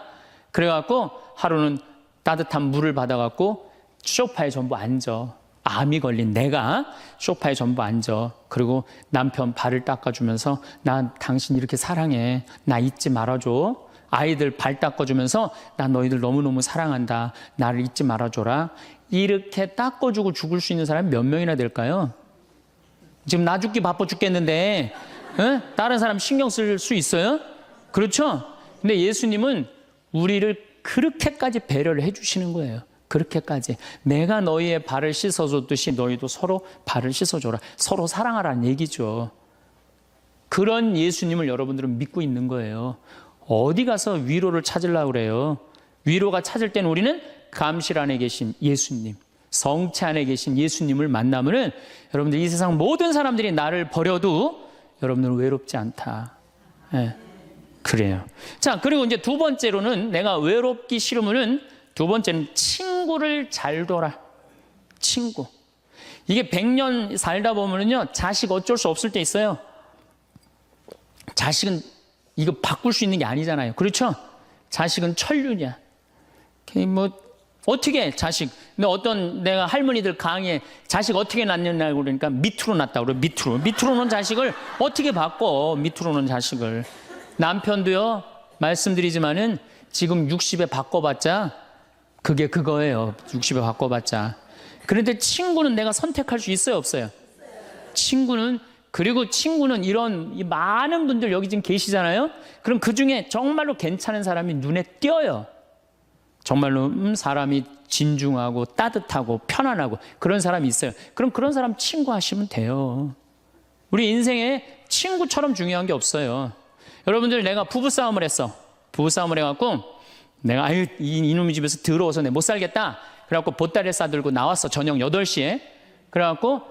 그래갖고 하루는 따뜻한 물을 받아갖고 소파에 전부 앉아. 암이 걸린 내가 소파에 전부 앉아. 그리고 남편 발을 닦아주면서 나 당신 이렇게 사랑해. 나 잊지 말아줘. 아이들 발 닦아주면서 나 너희들 너무너무 사랑한다. 나를 잊지 말아줘라. 이렇게 닦아주고 죽을 수 있는 사람이 몇 명이나 될까요? 지금 나 죽기 바빠 죽겠는데 다른 사람 신경 쓸 수 있어요? 그렇죠? 근데 예수님은 우리를 그렇게까지 배려를 해주시는 거예요. 그렇게까지. 내가 너희의 발을 씻어줬듯이 너희도 서로 발을 씻어줘라. 서로 사랑하라는 얘기죠. 그런 예수님을 여러분들은 믿고 있는 거예요. 어디 가서 위로를 찾으려고 그래요? 위로가 찾을 때는 우리는 감실 안에 계신 예수님, 성체 안에 계신 예수님을 만나면은 여러분들 이 세상 모든 사람들이 나를 버려도 여러분들은 외롭지 않다. 네, 그래요. 자, 그리고 이제 두 번째로는 내가 외롭기 싫으면은 두 번째는 친구를 잘 둬라. 친구. 이게 100년 살다 보면은요, 자식 어쩔 수 없을 때 있어요. 자식은 이거 바꿀 수 있는 게 아니잖아요. 그렇죠? 자식은 천륜이야. 뭐 어떻게 자식? 근데 어떤 내가 할머니들 강의에 자식 어떻게 낳느냐고 그러니까 밑으로 낳다고 그래. 밑으로 놓은 자식을 어떻게 바꿔? 밑으로 놓은 자식을. 남편도요. 말씀드리지만은 지금 60에 바꿔봤자 그게 그거예요. 60에 바꿔봤자. 그런데 친구는 내가 선택할 수 있어요, 없어요? 친구는 이런 이 많은 분들 여기 지금 계시잖아요. 그럼 그 중에 정말로 괜찮은 사람이 눈에 띄어요. 정말로 사람이 진중하고 따뜻하고 편안하고 그런 사람이 있어요. 그럼 그런 사람 친구하시면 돼요. 우리 인생에 친구처럼 중요한 게 없어요. 여러분들 내가 부부싸움을 했어. 부부싸움을 해갖고 내가 이놈의 집에서 더러워서 내가 못 살겠다. 그래갖고 보따리를 싸들고 나왔어. 저녁 8시에. 그래갖고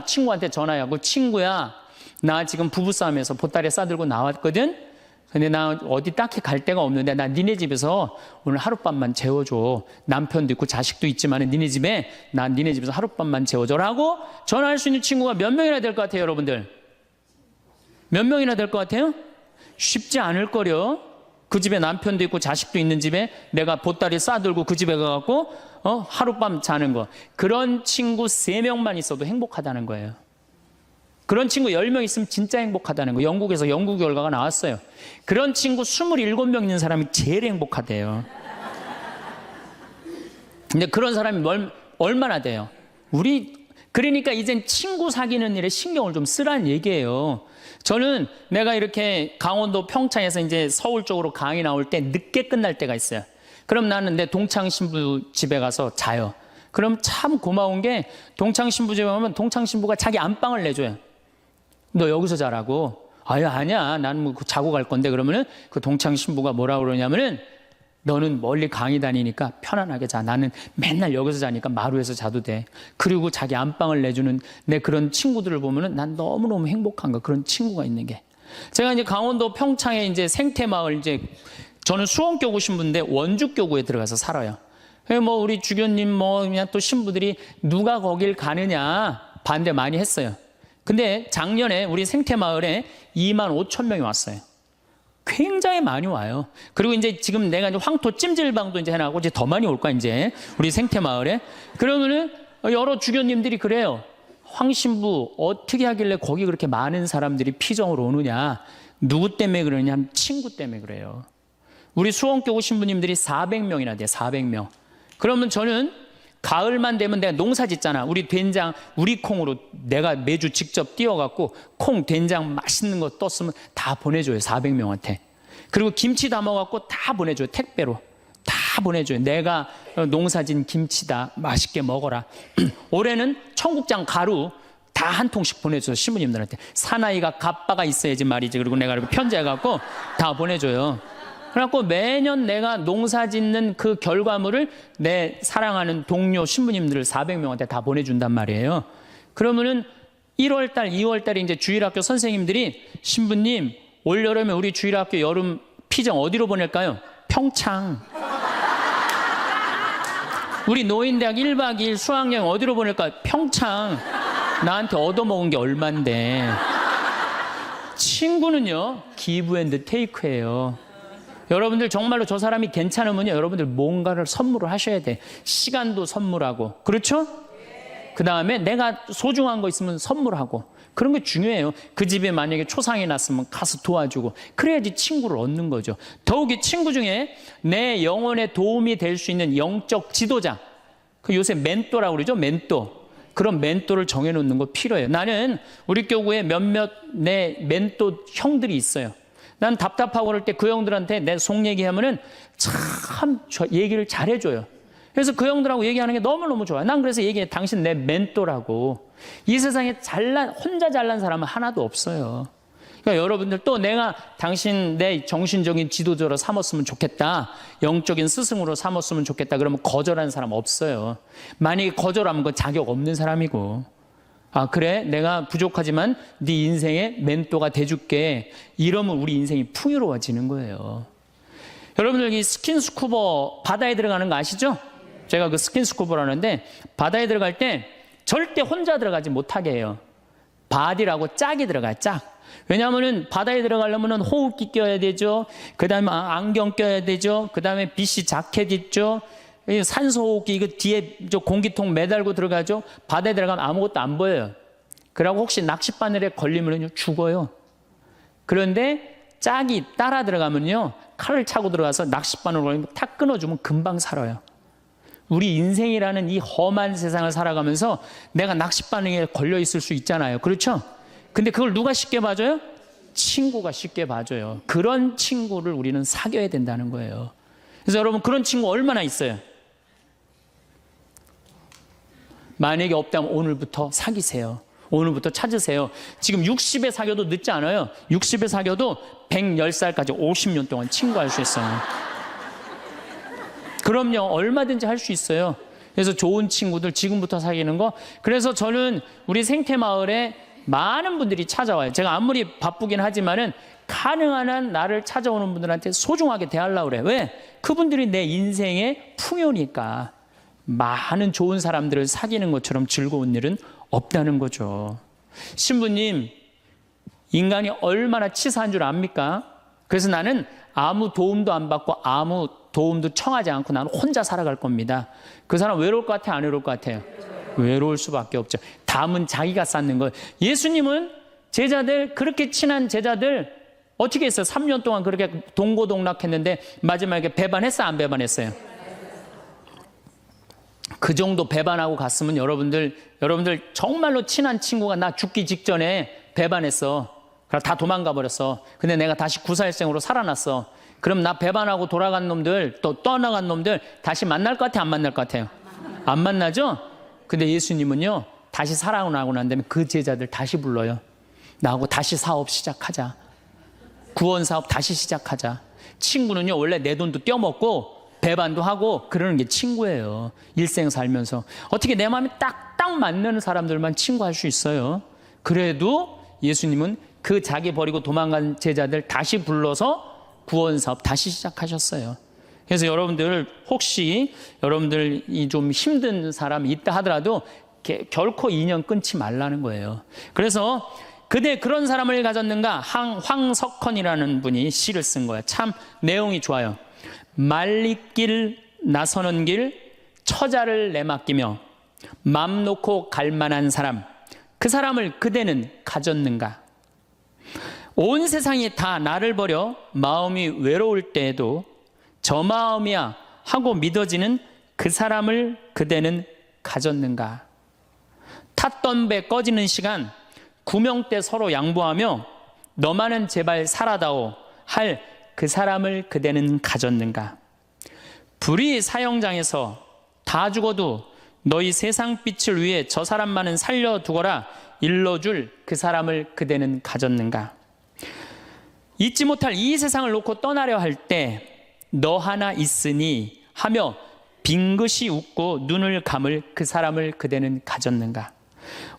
친구한테 전화하고 친구야 나 지금 부부싸움에서 보따리 싸들고 나왔거든. 근데 나 어디 딱히 갈 데가 없는데 나 니네 집에서 오늘 하룻밤만 재워줘. 남편도 있고 자식도 있지만 니네 집에서 하룻밤만 재워줘라고 전화할 수 있는 친구가 몇 명이나 될 것 같아요, 여러분들? 몇 명이나 될 것 같아요? 쉽지 않을 거려. 그 집에 남편도 있고 자식도 있는 집에 내가 보따리 싸들고 그 집에 가갖고 하룻밤 자는 거. 그런 친구 3명만 있어도 행복하다는 거예요. 그런 친구 10명 있으면 진짜 행복하다는 거예요. 영국에서 연구 결과가 나왔어요. 그런 친구 27명 있는 사람이 제일 행복하대요. 근데 그런 사람이 얼마나 돼요? 그러니까 이젠 친구 사귀는 일에 신경을 좀 쓰라는 얘기예요. 저는 내가 이렇게 강원도 평창에서 이제 서울 쪽으로 강의 나올 때 늦게 끝날 때가 있어요. 그럼 나는 내 동창 신부 집에 가서 자요. 그럼 참 고마운 게 동창 신부 집에 가면 동창 신부가 자기 안방을 내줘요. 너 여기서 자라고. 아니야. 나는 뭐 자고 갈 건데. 그러면은 그 동창 신부가 뭐라 그러냐면은 너는 멀리 강의 다니니까 편안하게 자. 나는 맨날 여기서 자니까 마루에서 자도 돼. 그리고 자기 안방을 내주는 내 그런 친구들을 보면은 난 너무너무 행복한 거. 그런 친구가 있는 게. 제가 이제 강원도 평창에 이제 생태마을 저는 수원교구 신부인데 원주교구에 들어가서 살아요. 뭐 우리 주교님 그냥 또 신부들이 누가 거길 가느냐 반대 많이 했어요. 근데 작년에 우리 생태마을에 2만 5천 명이 왔어요. 굉장히 많이 와요. 그리고 이제 지금 내가 이제 황토 찜질방도 이제 해나가고 이제 더 많이 올 거야, 이제. 우리 생태마을에. 그러면은 여러 주교님들이 그래요. 황 신부 어떻게 하길래 거기 그렇게 많은 사람들이 피정으로 오느냐. 누구 때문에 그러냐 하면 친구 때문에 그래요. 우리 수원교구 신부님들이 400명이나 돼요, 400명. 그러면 저는 가을만 되면 내가 농사 짓잖아. 우리 된장, 우리 콩으로 내가 매주 직접 띄워갖고 콩, 된장 맛있는 거 떴으면 다 보내줘요, 400명한테. 그리고 김치 담아갖고 다 보내줘요, 택배로. 다 보내줘요. 내가 농사진 김치다, 맛있게 먹어라. 올해는 청국장 가루 다 한 통씩 보내줘요, 신부님들한테. 사나이가 갑바가 있어야지 말이지. 그리고 내가 이렇게 편지해갖고 다 보내줘요. 그래갖고 매년 내가 농사 짓는 그 결과물을 내 사랑하는 동료 신부님들을 400명한테 다 보내준단 말이에요. 그러면은 1월달, 2월달에 이제 주일학교 선생님들이 신부님, 올여름에 우리 주일학교 여름 피정 어디로 보낼까요? 평창. 우리 노인대학 1박 2일 수학여행 어디로 보낼까요? 평창. 나한테 얻어먹은 게 얼만데. 친구는요, 기브 앤드 테이크예요. 여러분들 정말로 저 사람이 괜찮으면요, 여러분들 뭔가를 선물을 하셔야 돼. 시간도 선물하고. 그렇죠? 그 다음에 내가 소중한 거 있으면 선물하고. 그런 게 중요해요. 그 집에 만약에 초상이 났으면 가서 도와주고. 그래야지 친구를 얻는 거죠. 더욱이 친구 중에 내 영혼에 도움이 될 수 있는 영적 지도자. 그 요새 멘토라고 그러죠? 멘토. 그런 멘토를 정해놓는 거 필요해요. 나는 우리 교구에 몇몇 내 멘토 형들이 있어요. 난 답답하고 그럴 때 그 형들한테 내 속 얘기하면은 참 얘기를 잘해줘요. 그래서 그 형들하고 얘기하는 게 너무너무 좋아요. 난 그래서 얘기해. 당신 내 멘토라고. 이 세상에 혼자 잘난 사람은 하나도 없어요. 그러니까 여러분들 또 내가 당신 내 정신적인 지도자로 삼았으면 좋겠다. 영적인 스승으로 삼았으면 좋겠다. 그러면 거절하는 사람 없어요. 만약에 거절하면 그건 자격 없는 사람이고. 그래? 내가 부족하지만 네 인생의 멘토가 돼줄게. 이러면 우리 인생이 풍요로워지는 거예요. 여러분들 이 스킨스쿠버 바다에 들어가는 거 아시죠? 제가 그 스킨스쿠버라는데 바다에 들어갈 때 절대 혼자 들어가지 못하게 해요. 바디라고 짝이 들어가요, 짝. 왜냐하면은 바다에 들어가려면은 호흡기 껴야 되죠. 그 다음에 안경 껴야 되죠. 그 다음에 BC 자켓 있죠. 산소호흡기 이거 뒤에 저 공기통 매달고 들어가죠. 바다에 들어가면 아무것도 안 보여요. 그러고 혹시 낚싯바늘에 걸리면 죽어요. 그런데 짝이 따라 들어가면요, 칼을 차고 들어가서 낚싯바늘 걸리면 탁 끊어주면 금방 살아요. 우리 인생이라는 이 험한 세상을 살아가면서 내가 낚싯바늘에 걸려 있을 수 있잖아요. 그렇죠? 근데 그걸 누가 쉽게 봐줘요? 친구가 쉽게 봐줘요. 그런 친구를 우리는 사귀어야 된다는 거예요. 그래서 여러분, 그런 친구 얼마나 있어요? 만약에 없다면 오늘부터 사귀세요. 오늘부터 찾으세요. 지금 60에 사귀어도 늦지 않아요. 60에 사귀어도 110살까지 50년 동안 친구할 수 있어요. 그럼요, 얼마든지 할 수 있어요. 그래서 좋은 친구들 지금부터 사귀는 거. 그래서 저는 우리 생태마을에 많은 분들이 찾아와요. 제가 아무리 바쁘긴 하지만은 가능한 한 나를 찾아오는 분들한테 소중하게 대하려고 그래요. 왜? 그분들이 내 인생의 풍요니까. 많은 좋은 사람들을 사귀는 것처럼 즐거운 일은 없다는 거죠. 신부님, 인간이 얼마나 치사한 줄 압니까? 그래서 나는 아무 도움도 안 받고 아무 도움도 청하지 않고 나는 혼자 살아갈 겁니다. 그 사람 외로울 것 같아요? 안 외로울 것 같아요? 외로울 수밖에 없죠. 담은 자기가 쌓는 거예요. 예수님은 제자들, 그렇게 친한 제자들 어떻게 했어요? 3년 동안 그렇게 동고동락했는데 마지막에 배반했어요? 안 배반했어요? 그 정도 배반하고 갔으면 여러분들 정말로 친한 친구가 나 죽기 직전에 배반했어. 그럼 다 도망가 버렸어. 근데 내가 다시 구사일생으로 살아났어. 그럼 나 배반하고 돌아간 놈들, 또 떠나간 놈들 다시 만날 것 같아, 안 만날 것 같아요? 안 만나죠? 근데 예수님은요, 다시 살아나고 난 다음에 그 제자들 다시 불러요. 나하고 다시 사업 시작하자. 구원 사업 다시 시작하자. 친구는요, 원래 내 돈도 떼어먹고 배반도 하고 그러는 게 친구예요. 일생 살면서. 어떻게 내 마음이 딱 맞는 사람들만 친구할 수 있어요. 그래도 예수님은 그 자기 버리고 도망간 제자들 다시 불러서 구원 사업 다시 시작하셨어요. 그래서 여러분들 혹시 여러분들이 좀 힘든 사람이 있다 하더라도 결코 인연 끊지 말라는 거예요. 그래서 그대 그런 사람을 가졌는가? 황석헌이라는 분이 시를 쓴 거예요. 참 내용이 좋아요. 말리길 나서는 길 처자를 내맡기며 맘 놓고 갈 만한 사람, 그 사람을 그대는 가졌는가? 온 세상이 다 나를 버려 마음이 외로울 때에도 저 마음이야 하고 믿어지는 그 사람을 그대는 가졌는가? 탔던 배 꺼지는 시간 구명대 서로 양보하며 너만은 제발 살아다오 할 그 사람을 그대는 가졌는가? 불의 사형장에서 다 죽어도 너희 세상 빛을 위해 저 사람만은 살려두거라 일러줄 그 사람을 그대는 가졌는가? 잊지 못할 이 세상을 놓고 떠나려 할 때 너 하나 있으니 하며 빙긋이 웃고 눈을 감을 그 사람을 그대는 가졌는가?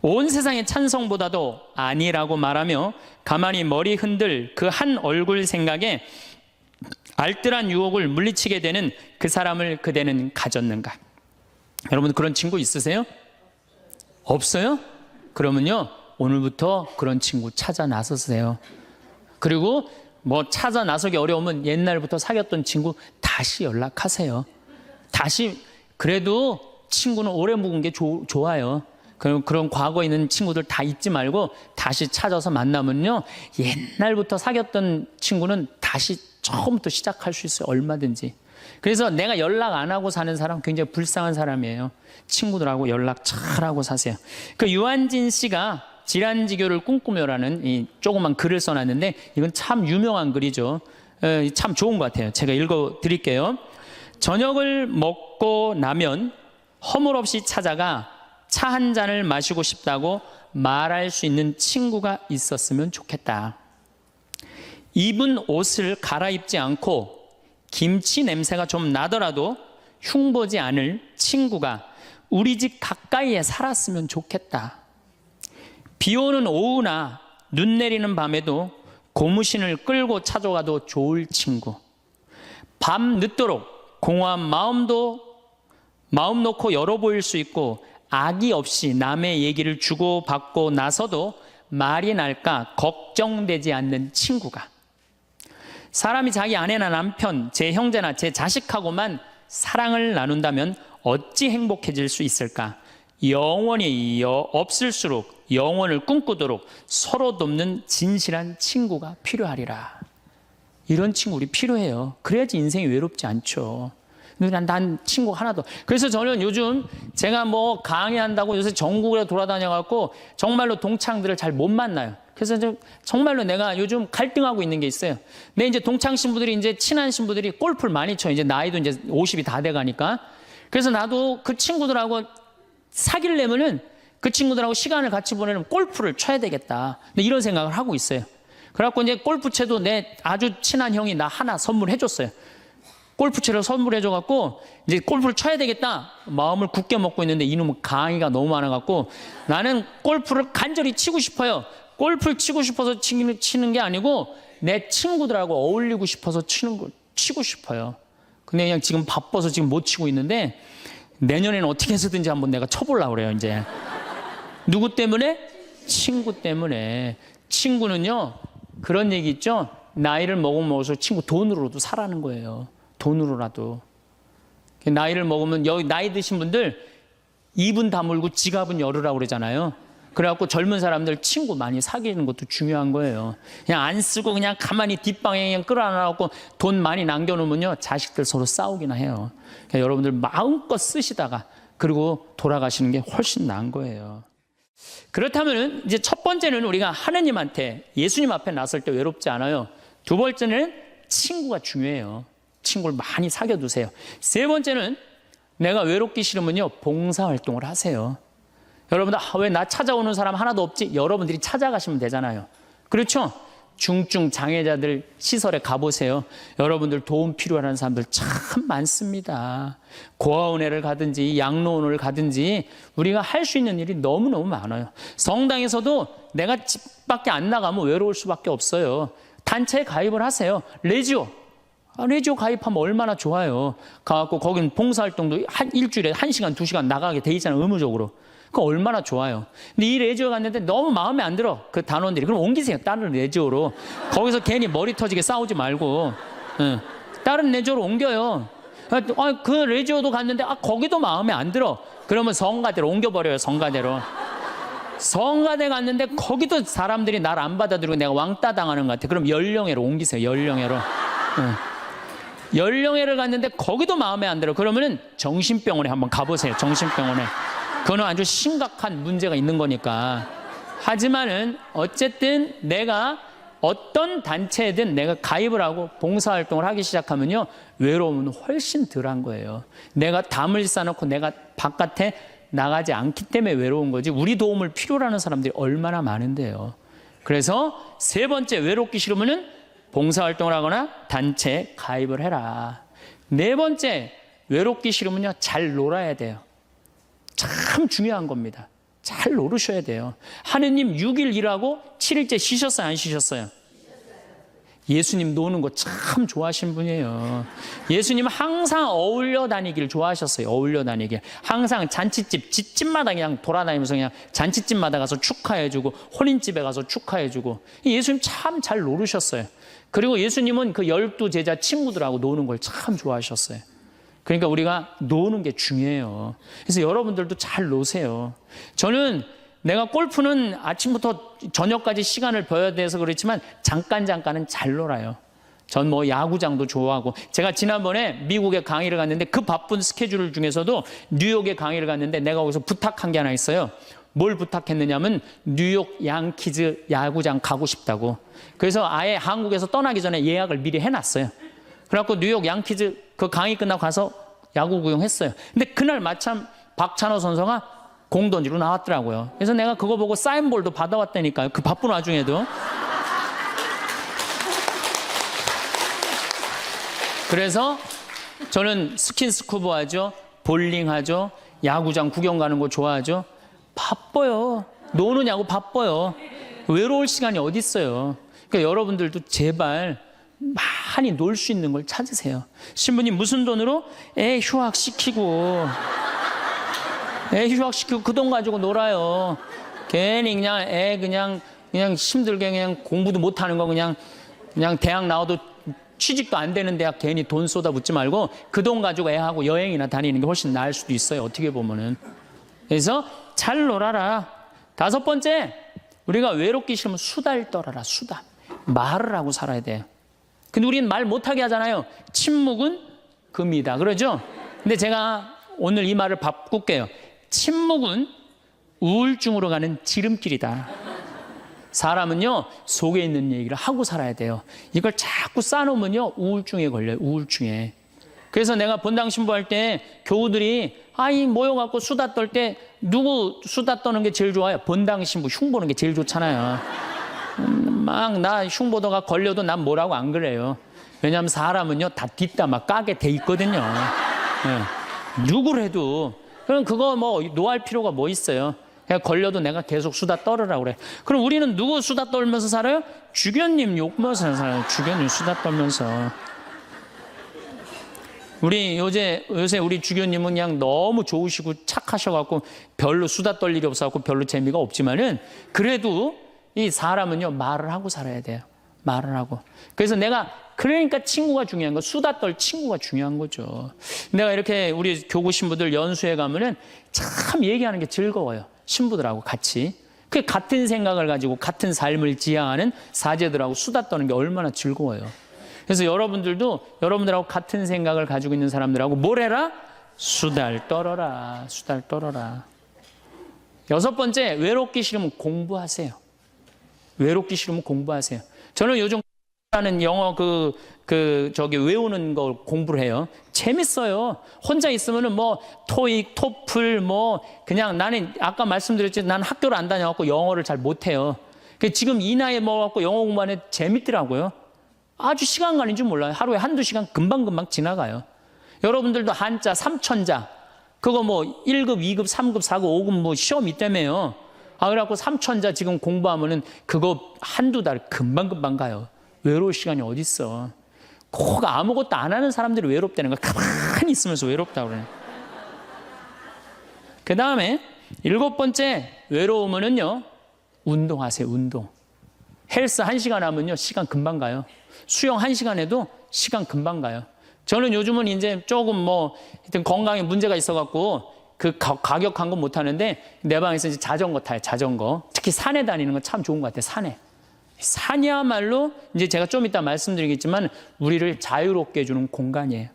온 세상의 찬성보다도 아니라고 말하며 가만히 머리 흔들 그 한 얼굴 생각에 알뜰한 유혹을 물리치게 되는 그 사람을 그대는 가졌는가? 여러분 그런 친구 있으세요? 없어요? 그러면요 오늘부터 그런 친구 찾아 나서세요. 그리고 뭐 찾아 나서기 어려우면 옛날부터 사귀었던 친구 다시 연락하세요. 다시 그래도 친구는 오래 묵은 게 좋아요. 그런 과거에 있는 친구들 다 잊지 말고 다시 찾아서 만나면요 옛날부터 사귀었던 친구는 다시 처음부터 시작할 수 있어요. 얼마든지. 그래서 내가 연락 안 하고 사는 사람 굉장히 불쌍한 사람이에요. 친구들하고 연락 잘하고 사세요. 그 유한진 씨가 질환지교를 꿈꾸며라는 이 조그만 글을 써놨는데 이건 참 유명한 글이죠. 참 좋은 것 같아요. 제가 읽어드릴게요. 저녁을 먹고 나면 허물없이 찾아가 차 한 잔을 마시고 싶다고 말할 수 있는 친구가 있었으면 좋겠다. 입은 옷을 갈아입지 않고 김치 냄새가 좀 나더라도 흉보지 않을 친구가 우리 집 가까이에 살았으면 좋겠다. 비 오는 오후나 눈 내리는 밤에도 고무신을 끌고 찾아가도 좋을 친구. 밤 늦도록 공허한 마음 놓고 열어 보일 수 있고 악의 없이 남의 얘기를 주고받고 나서도 말이 날까 걱정되지 않는 친구가. 사람이 자기 아내나 남편, 제 형제나 제 자식하고만 사랑을 나눈다면 어찌 행복해질 수 있을까? 영원히 없을수록 영원을 꿈꾸도록 서로 돕는 진실한 친구가 필요하리라. 이런 친구 우리 필요해요. 그래야지 인생이 외롭지 않죠. 난 친구 하나도. 그래서 저는 요즘 제가 뭐 강의한다고 요새 전국에 돌아다녀갖고 정말로 동창들을 잘 못 만나요. 그래서 정말로 내가 요즘 갈등하고 있는 게 있어요. 내 이제 동창 신부들이 이제 친한 신부들이 골프를 많이 쳐요. 이제 나이도 이제 50이 다 돼가니까. 그래서 나도 그 친구들하고 사귀려면은 그 친구들하고 시간을 같이 보내려면 골프를 쳐야 되겠다. 근데 이런 생각을 하고 있어요. 그래갖고 이제 골프채도 내 아주 친한 형이 나 하나 선물해줬어요. 골프채를 선물해줘갖고 이제 골프를 쳐야 되겠다 마음을 굳게 먹고 있는데 이놈은 강의가 너무 많아갖고 나는 골프를 간절히 치고 싶어요. 골프를 치고 싶어서 치는 게 아니고 내 친구들하고 어울리고 싶어서 치고 싶어요. 근데 그냥 지금 바빠서 지금 못 치고 있는데 내년에는 어떻게 해서든지 한번 내가 쳐보려고 그래요. 이제 누구 때문에? 친구 때문에. 친구는요 그런 얘기 있죠. 나이를 먹을수록 친구 돈으로도 사라는 거예요. 돈으로라도. 나이를 먹으면 여기 나이 드신 분들 입은 다물고 지갑은 열으라고 그러잖아요. 그래갖고 젊은 사람들 친구 많이 사귀는 것도 중요한 거예요. 그냥 안 쓰고 그냥 가만히 뒷방에 그냥 끌어안아갖고 돈 많이 남겨놓으면요 자식들 서로 싸우기나 해요. 그러니까 여러분들 마음껏 쓰시다가 그리고 돌아가시는 게 훨씬 나은 거예요. 그렇다면 이제 첫 번째는 우리가 하느님한테 예수님 앞에 나설 때 외롭지 않아요. 두 번째는 친구가 중요해요. 친구를 많이 사귀어 두세요. 세 번째는 내가 외롭기 싫으면요, 봉사활동을 하세요. 여러분들, 왜 나 찾아오는 사람 하나도 없지? 여러분들이 찾아가시면 되잖아요. 그렇죠? 중증 장애자들 시설에 가보세요. 여러분들 도움 필요한 사람들 참 많습니다. 고아원회를 가든지 양로원을 가든지 우리가 할 수 있는 일이 너무너무 많아요. 성당에서도 내가 집 밖에 안 나가면 외로울 수밖에 없어요. 단체에 가입을 하세요. 레지오 가입하면 얼마나 좋아요. 가갖고 거긴 봉사활동도 일주일에 1시간, 2시간 나가게 돼 있잖아요. 의무적으로. 그거 얼마나 좋아요. 근데 이 레지오 갔는데 너무 마음에 안 들어. 그 단원들이. 그럼 옮기세요. 다른 레지오로. 거기서 괜히 머리 터지게 싸우지 말고. 다른 레지오로 옮겨요. 그 레지오도 갔는데 거기도 마음에 안 들어. 그러면 성가대로 옮겨버려요. 성가대로. 성가대 갔는데 거기도 사람들이 날 안 받아들이고 내가 왕따 당하는 것 같아. 그럼 연령회로 옮기세요. 연령회로. 연령회를 갔는데 거기도 마음에 안 들어. 그러면은 정신병원에 한번 가보세요. 정신병원에. 그거는 아주 심각한 문제가 있는 거니까. 하지만은 어쨌든 내가 어떤 단체에든 내가 가입을 하고 봉사활동을 하기 시작하면요, 외로움은 훨씬 덜한 거예요. 내가 담을 쌓아놓고 내가 바깥에 나가지 않기 때문에 외로운 거지, 우리 도움을 필요로 하는 사람들이 얼마나 많은데요. 그래서 세 번째, 외롭기 싫으면은 봉사활동을 하거나 단체에 가입을 해라. 네 번째, 외롭기 싫으면요, 잘 놀아야 돼요. 참 중요한 겁니다. 잘 노르셔야 돼요. 하느님 6일 일하고 7일째 쉬셨어요? 안 쉬셨어요? 예수님 노는 거 참 좋아하신 분이에요. 예수님 항상 어울려 다니길 좋아하셨어요. 어울려 다니길. 항상 잔치집, 집집마다 그냥 돌아다니면서 그냥 잔치집마다 가서 축하해주고 혼인집에 가서 축하해주고. 예수님 참 잘 노르셨어요. 그리고 예수님은 그 12제자 친구들하고 노는 걸 참 좋아하셨어요. 그러니까 우리가 노는 게 중요해요. 그래서 여러분들도 잘 노세요. 저는 내가 골프는 아침부터 저녁까지 시간을 버야 돼서 그렇지만 잠깐은 잘 놀아요. 전 뭐 야구장도 좋아하고, 제가 지난번에 미국에 강의를 갔는데 그 바쁜 스케줄 중에서도 뉴욕에 강의를 갔는데 내가 거기서 부탁한 게 하나 있어요. 뭘 부탁했느냐면 뉴욕 양키즈 야구장 가고 싶다고. 그래서 아예 한국에서 떠나기 전에 예약을 미리 해놨어요. 그래갖고 뉴욕 양키즈 그 강의 끝나고 가서 야구 구경했어요. 근데 그날 마침 박찬호 선수가 공 던지러 나왔더라고요. 그래서 내가 그거 보고 사인볼도 받아왔다니까요. 그 바쁜 와중에도. 그래서 저는 스킨스쿠버 하죠. 볼링 하죠. 야구장 구경 가는 거 좋아하죠. 바빠요. 노느냐고 바빠요. 외로울 시간이 어디 있어요. 그러니까 여러분들도 제발 많이 놀 수 있는 걸 찾으세요. 신부님 무슨 돈으로? 애 휴학시키고 그 돈 가지고 놀아요. 괜히 그냥 애 그냥 힘들게 그냥 공부도 못하는 거 그냥 대학 나와도 취직도 안 되는 대학 괜히 돈 쏟아붓지 말고 그 돈 가지고 애하고 여행이나 다니는 게 훨씬 나을 수도 있어요. 어떻게 보면은. 그래서 잘 놀아라. 다섯 번째, 우리가 외롭기 싫으면 수다를 떨어라. 수다. 말을 하고 살아야 돼요. 근데 우리는 말 못하게 하잖아요. 침묵은 금이다. 그러죠? 근데 제가 오늘 이 말을 바꿀게요. 침묵은 우울증으로 가는 지름길이다. 사람은요, 속에 있는 얘기를 하고 살아야 돼요. 이걸 자꾸 쌓아놓으면요, 우울증에 걸려요. 우울증에. 그래서 내가 본당 신부할 때 교우들이 모여갖고 수다 떨 때 누구 수다 떠는 게 제일 좋아요? 본당 신부 흉보는 게 제일 좋잖아요. 막 나 흉보다가 걸려도 난 뭐라고 안 그래요. 왜냐하면 사람은요, 다 뒷담화 까게 돼 있거든요. 네. 누구를 해도. 그럼 그거 뭐 노할 필요가 뭐 있어요. 그냥 걸려도 내가 계속 수다 떨으라고 그래. 그럼 우리는 누구 수다 떨면서 살아요? 주교님 욕면서 살아요. 주교님 수다 떨면서. 우리 요새 우리 주교님은 그냥 너무 좋으시고 착하셔갖고 별로 수다 떨 일이 없어갖고 별로 재미가 없지만은, 그래도 이 사람은요, 말을 하고 살아야 돼요. 말을 하고. 그래서 그러니까 친구가 중요한 거, 수다 떨 친구가 중요한 거죠. 내가 이렇게 우리 교구 신부들 연수회 가면은 참 얘기하는 게 즐거워요. 신부들하고 같이. 그 같은 생각을 가지고 같은 삶을 지향하는 사제들하고 수다 떠는 게 얼마나 즐거워요. 그래서 여러분들도 여러분들하고 같은 생각을 가지고 있는 사람들하고 뭘 해라? 수달 떨어라, 수달 떨어라. 여섯 번째, 외롭기 싫으면 공부하세요. 외롭기 싫으면 공부하세요. 저는 요즘 하는 영어 외우는 걸 공부를 해요. 재밌어요. 혼자 있으면은 뭐 토익, 토플 뭐 그냥 나는 아까 말씀드렸지 난 학교를 안 다녀갖고 영어를 잘 못해요. 지금 이 나이에 먹어갖고 영어 공부하는 재밌더라고요. 아주 시간 가는 줄 몰라요. 하루에 한두 시간 금방금방 지나가요. 여러분들도 한자, 삼천자 그거 뭐 1급, 2급, 3급, 4급, 5급 뭐 시험 있다며요. 그래갖고 삼천자 지금 공부하면은 그거 한두 달 금방금방 가요. 외로울 시간이 어딨어. 꼭 아무것도 안 하는 사람들이 외롭다는 거 가만히 있으면서 외롭다고 그래요. 그 다음에 일곱 번째 외로우면은요 운동하세요. 운동. 헬스 1시간 하면요 시간 금방 가요. 수영 1시간 해도 시간 금방 가요. 저는 요즘은 이제 조금 뭐 하여튼 건강에 문제가 있어갖고 그 가격한 건 못 하는데 내 방에서 이제 자전거 타요. 자전거. 특히 산에 다니는 건 참 좋은 것 같아요. 산에. 산이야말로 이제 제가 좀 이따 말씀드리겠지만 우리를 자유롭게 해주는 공간이에요.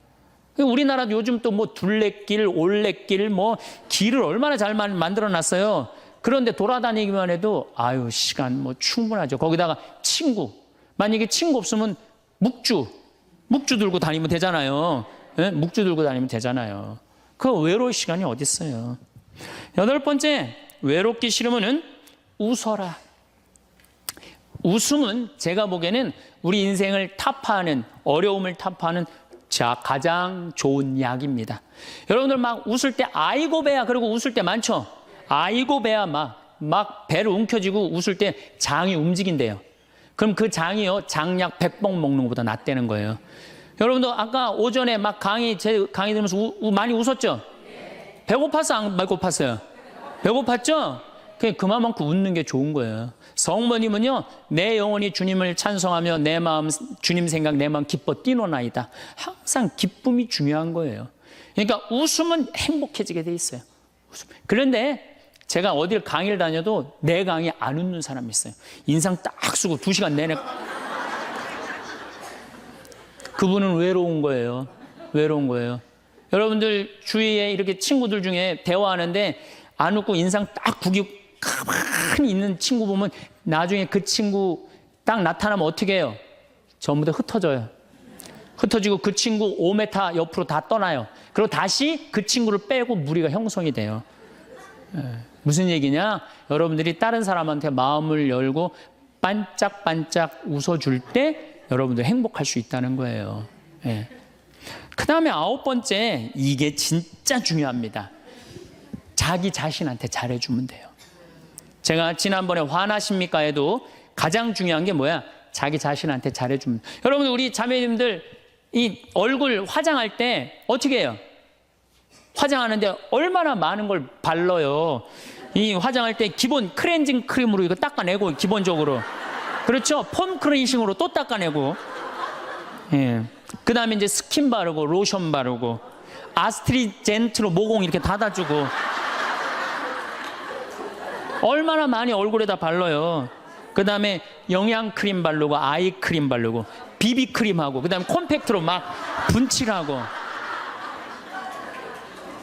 우리나라도 요즘 또 뭐 둘레길, 올레길 뭐 길을 얼마나 잘 만들어 놨어요. 그런데 돌아다니기만 해도 시간 뭐 충분하죠. 거기다가 친구. 만약에 친구 없으면 묵주 들고 다니면 되잖아요. 네? 묵주 들고 다니면 되잖아요. 그 외로울 시간이 어디 있어요. 여덟 번째, 외롭기 싫으면은 웃어라. 웃음은 제가 보기에는 우리 인생을 타파하는, 어려움을 타파하는 가장 좋은 약입니다. 여러분들 막 웃을 때 아이고 배야 그러고 웃을 때 많죠. 아이고 배야 막 배를 움켜쥐고 웃을 때 장이 움직인대요. 그럼 그 장이요 장약 100번 먹는 것보다 낫다는 거예요. 여러분도 아까 오전에 막 제 강의 들으면서 많이 웃었죠? 배고팠어 안 배고팠어요? 배고팠죠? 그만큼 웃는 게 좋은 거예요. 성모님은요 내 영혼이 주님을 찬송하며 내 마음 주님 생각 내 마음 기뻐 뛰노나이다. 항상 기쁨이 중요한 거예요. 그러니까 웃으면 행복해지게 돼 있어요. 그런데 제가 어딜 강의를 다녀도 내 강의 안 웃는 사람이 있어요. 인상 딱 쓰고 2시간 내내 그분은 외로운 거예요. 외로운 거예요. 여러분들 주위에 이렇게 친구들 중에 대화하는데 안 웃고 인상 딱 구기고 가만히 있는 친구 보면 나중에 그 친구 딱 나타나면 어떻게 해요? 전부 다 흩어져요. 흩어지고 그 친구 5m 옆으로 다 떠나요. 그리고 다시 그 친구를 빼고 무리가 형성이 돼요. 무슨 얘기냐? 여러분들이 다른 사람한테 마음을 열고 반짝반짝 웃어줄 때 여러분들 행복할 수 있다는 거예요. 그 다음에 9번째, 이게 진짜 중요합니다. 자기 자신한테 잘해주면 돼요. 제가 지난번에 화나십니까에도 가장 중요한 게 뭐야? 자기 자신한테 잘해주면. 여러분들 우리 자매님들 이 얼굴 화장할 때 어떻게 해요? 화장하는데 얼마나 많은 걸 발라요. 이 화장할 때 기본 클렌징 크림으로 이거 닦아내고 기본적으로 그렇죠. 폼 클렌징으로 또 닦아내고 그 다음에 이제 스킨 바르고 로션 바르고 아스트리젠트로 모공 이렇게 닫아주고 얼마나 많이 얼굴에다 발라요. 그 다음에 영양크림 바르고 아이크림 바르고 비비크림하고 그 다음에 콤팩트로 막 분칠하고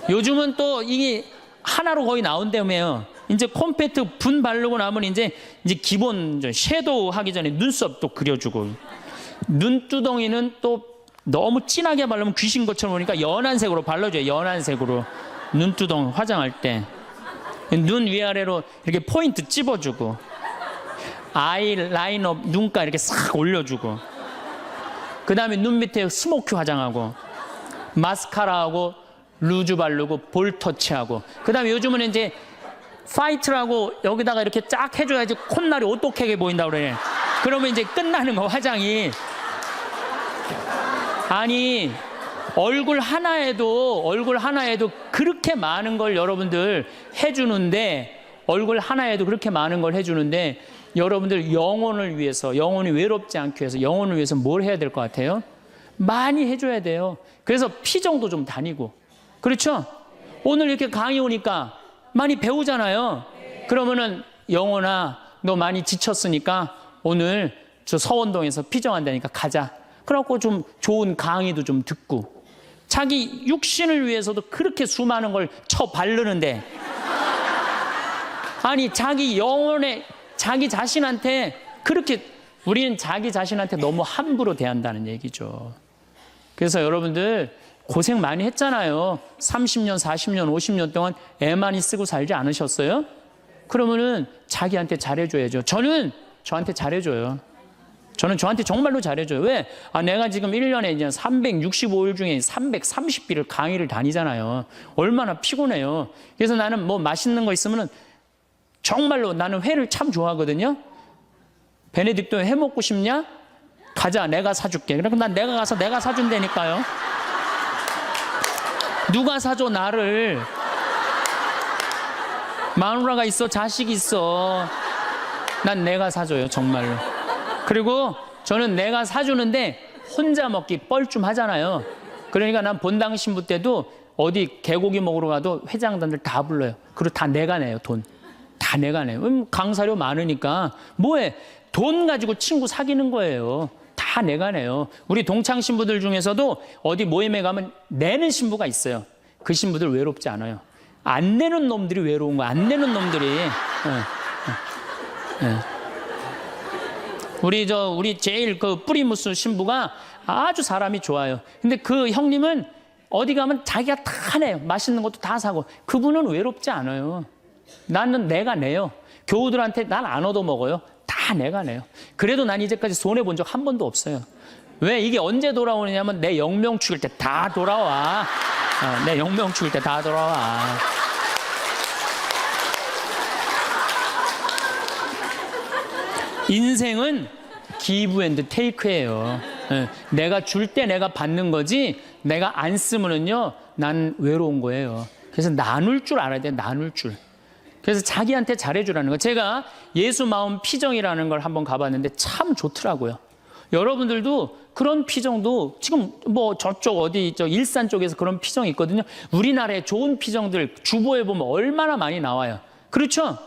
요즘은 또 이게 하나로 거의 나온다며요. 이제 콤팩트 분 바르고 나면 이제 기본 섀도우 하기 전에 눈썹 또 그려주고 눈두덩이는 또 너무 진하게 바르면 귀신 것처럼 보니까 연한 색으로 발라줘요. 연한 색으로 눈두덩이 화장할 때 눈 위아래로 이렇게 포인트 찝어주고 아이라이너 눈가 이렇게 싹 올려주고 그 다음에 눈 밑에 스모키 화장하고 마스카라하고 루즈 바르고 볼 터치하고 그 다음에 요즘은 이제 파이트라고 여기다가 이렇게 쫙 해줘야지 콧날이 오똑하게 보인다고 그래. 그러면 이제 끝나는 거 화장이. 아니 얼굴 하나에도 그렇게 많은 걸 여러분들 해주는데 얼굴 하나에도 그렇게 많은 걸 해주는데 여러분들 영혼을 위해서 영혼이 외롭지 않기 위해서 영혼을 위해서 뭘 해야 될 것 같아요? 많이 해줘야 돼요. 그래서 피정도 좀 다니고 그렇죠? 오늘 이렇게 강의 오니까 많이 배우잖아요. 그러면은 영혼아 너 많이 지쳤으니까 오늘 저 서원동에서 피정한다니까 가자. 그래갖고 좀 좋은 강의도 좀 듣고 자기 육신을 위해서도 그렇게 수많은 걸 쳐 바르는데, 아니 자기 영혼에, 자기 자신한테 그렇게, 우리는 자기 자신한테 너무 함부로 대한다는 얘기죠. 그래서 여러분들 고생 많이 했잖아요. 30년, 40년, 50년 동안 애 많이 쓰고 살지 않으셨어요? 그러면은 자기한테 잘해줘야죠. 저는 저한테 잘해줘요. 저는 저한테 정말로 잘해줘요. 왜? 내가 지금 1년에 이제 365일 중에 330일을 강의를 다니잖아요. 얼마나 피곤해요. 그래서 나는 뭐 맛있는 거 있으면은 정말로, 나는 회를 참 좋아하거든요. 베네딕토 회 먹고 싶냐? 가자, 내가 사줄게. 그럼 난 내가 가서 내가 사준다니까요. 누가 사줘, 나를. 마누라가 있어, 자식이 있어. 난 내가 사줘요, 정말로. 그리고 저는 내가 사주는데 혼자 먹기 뻘쭘하잖아요. 그러니까 난 본당 신부 때도 어디 개고기 먹으러 가도 회장단들 다 불러요. 그리고 다 내가 내요, 돈. 다 내가 내요. 강사료 많으니까 뭐해? 돈 가지고 친구 사귀는 거예요. 다 내가 내요. 우리 동창 신부들 중에서도 어디 모임에 가면 내는 신부가 있어요. 그 신부들 외롭지 않아요. 안 내는 놈들이 외로운 거야. 안 내는 놈들이. 우리 제일 그 뿌리무스 신부가 아주 사람이 좋아요. 근데 그 형님은 어디 가면 자기가 다 내요. 맛있는 것도 다 사고. 그분은 외롭지 않아요. 나는 내가 내요. 교우들한테 난 안 얻어먹어요. 다 내가 내요. 그래도 난 이제까지 손해본 적 한 번도 없어요. 왜? 이게 언제 돌아오느냐면 내 영명 죽일 때 다 돌아와. 내 영명 죽일 때 다 돌아와. 인생은 기브 앤드 테이크예요. 내가 줄 때 내가 받는 거지, 내가 안 쓰면은요, 난 외로운 거예요. 그래서 나눌 줄 알아야 돼요. 나눌 줄. 그래서 자기한테 잘해주라는 거. 제가 예수 마음 피정이라는 걸 한번 가봤는데 참 좋더라고요. 여러분들도 그런 피정도 지금 뭐 저쪽 어디 저 일산 쪽에서 그런 피정이 있거든요. 우리나라의 좋은 피정들 주보에 보면 얼마나 많이 나와요. 그렇죠?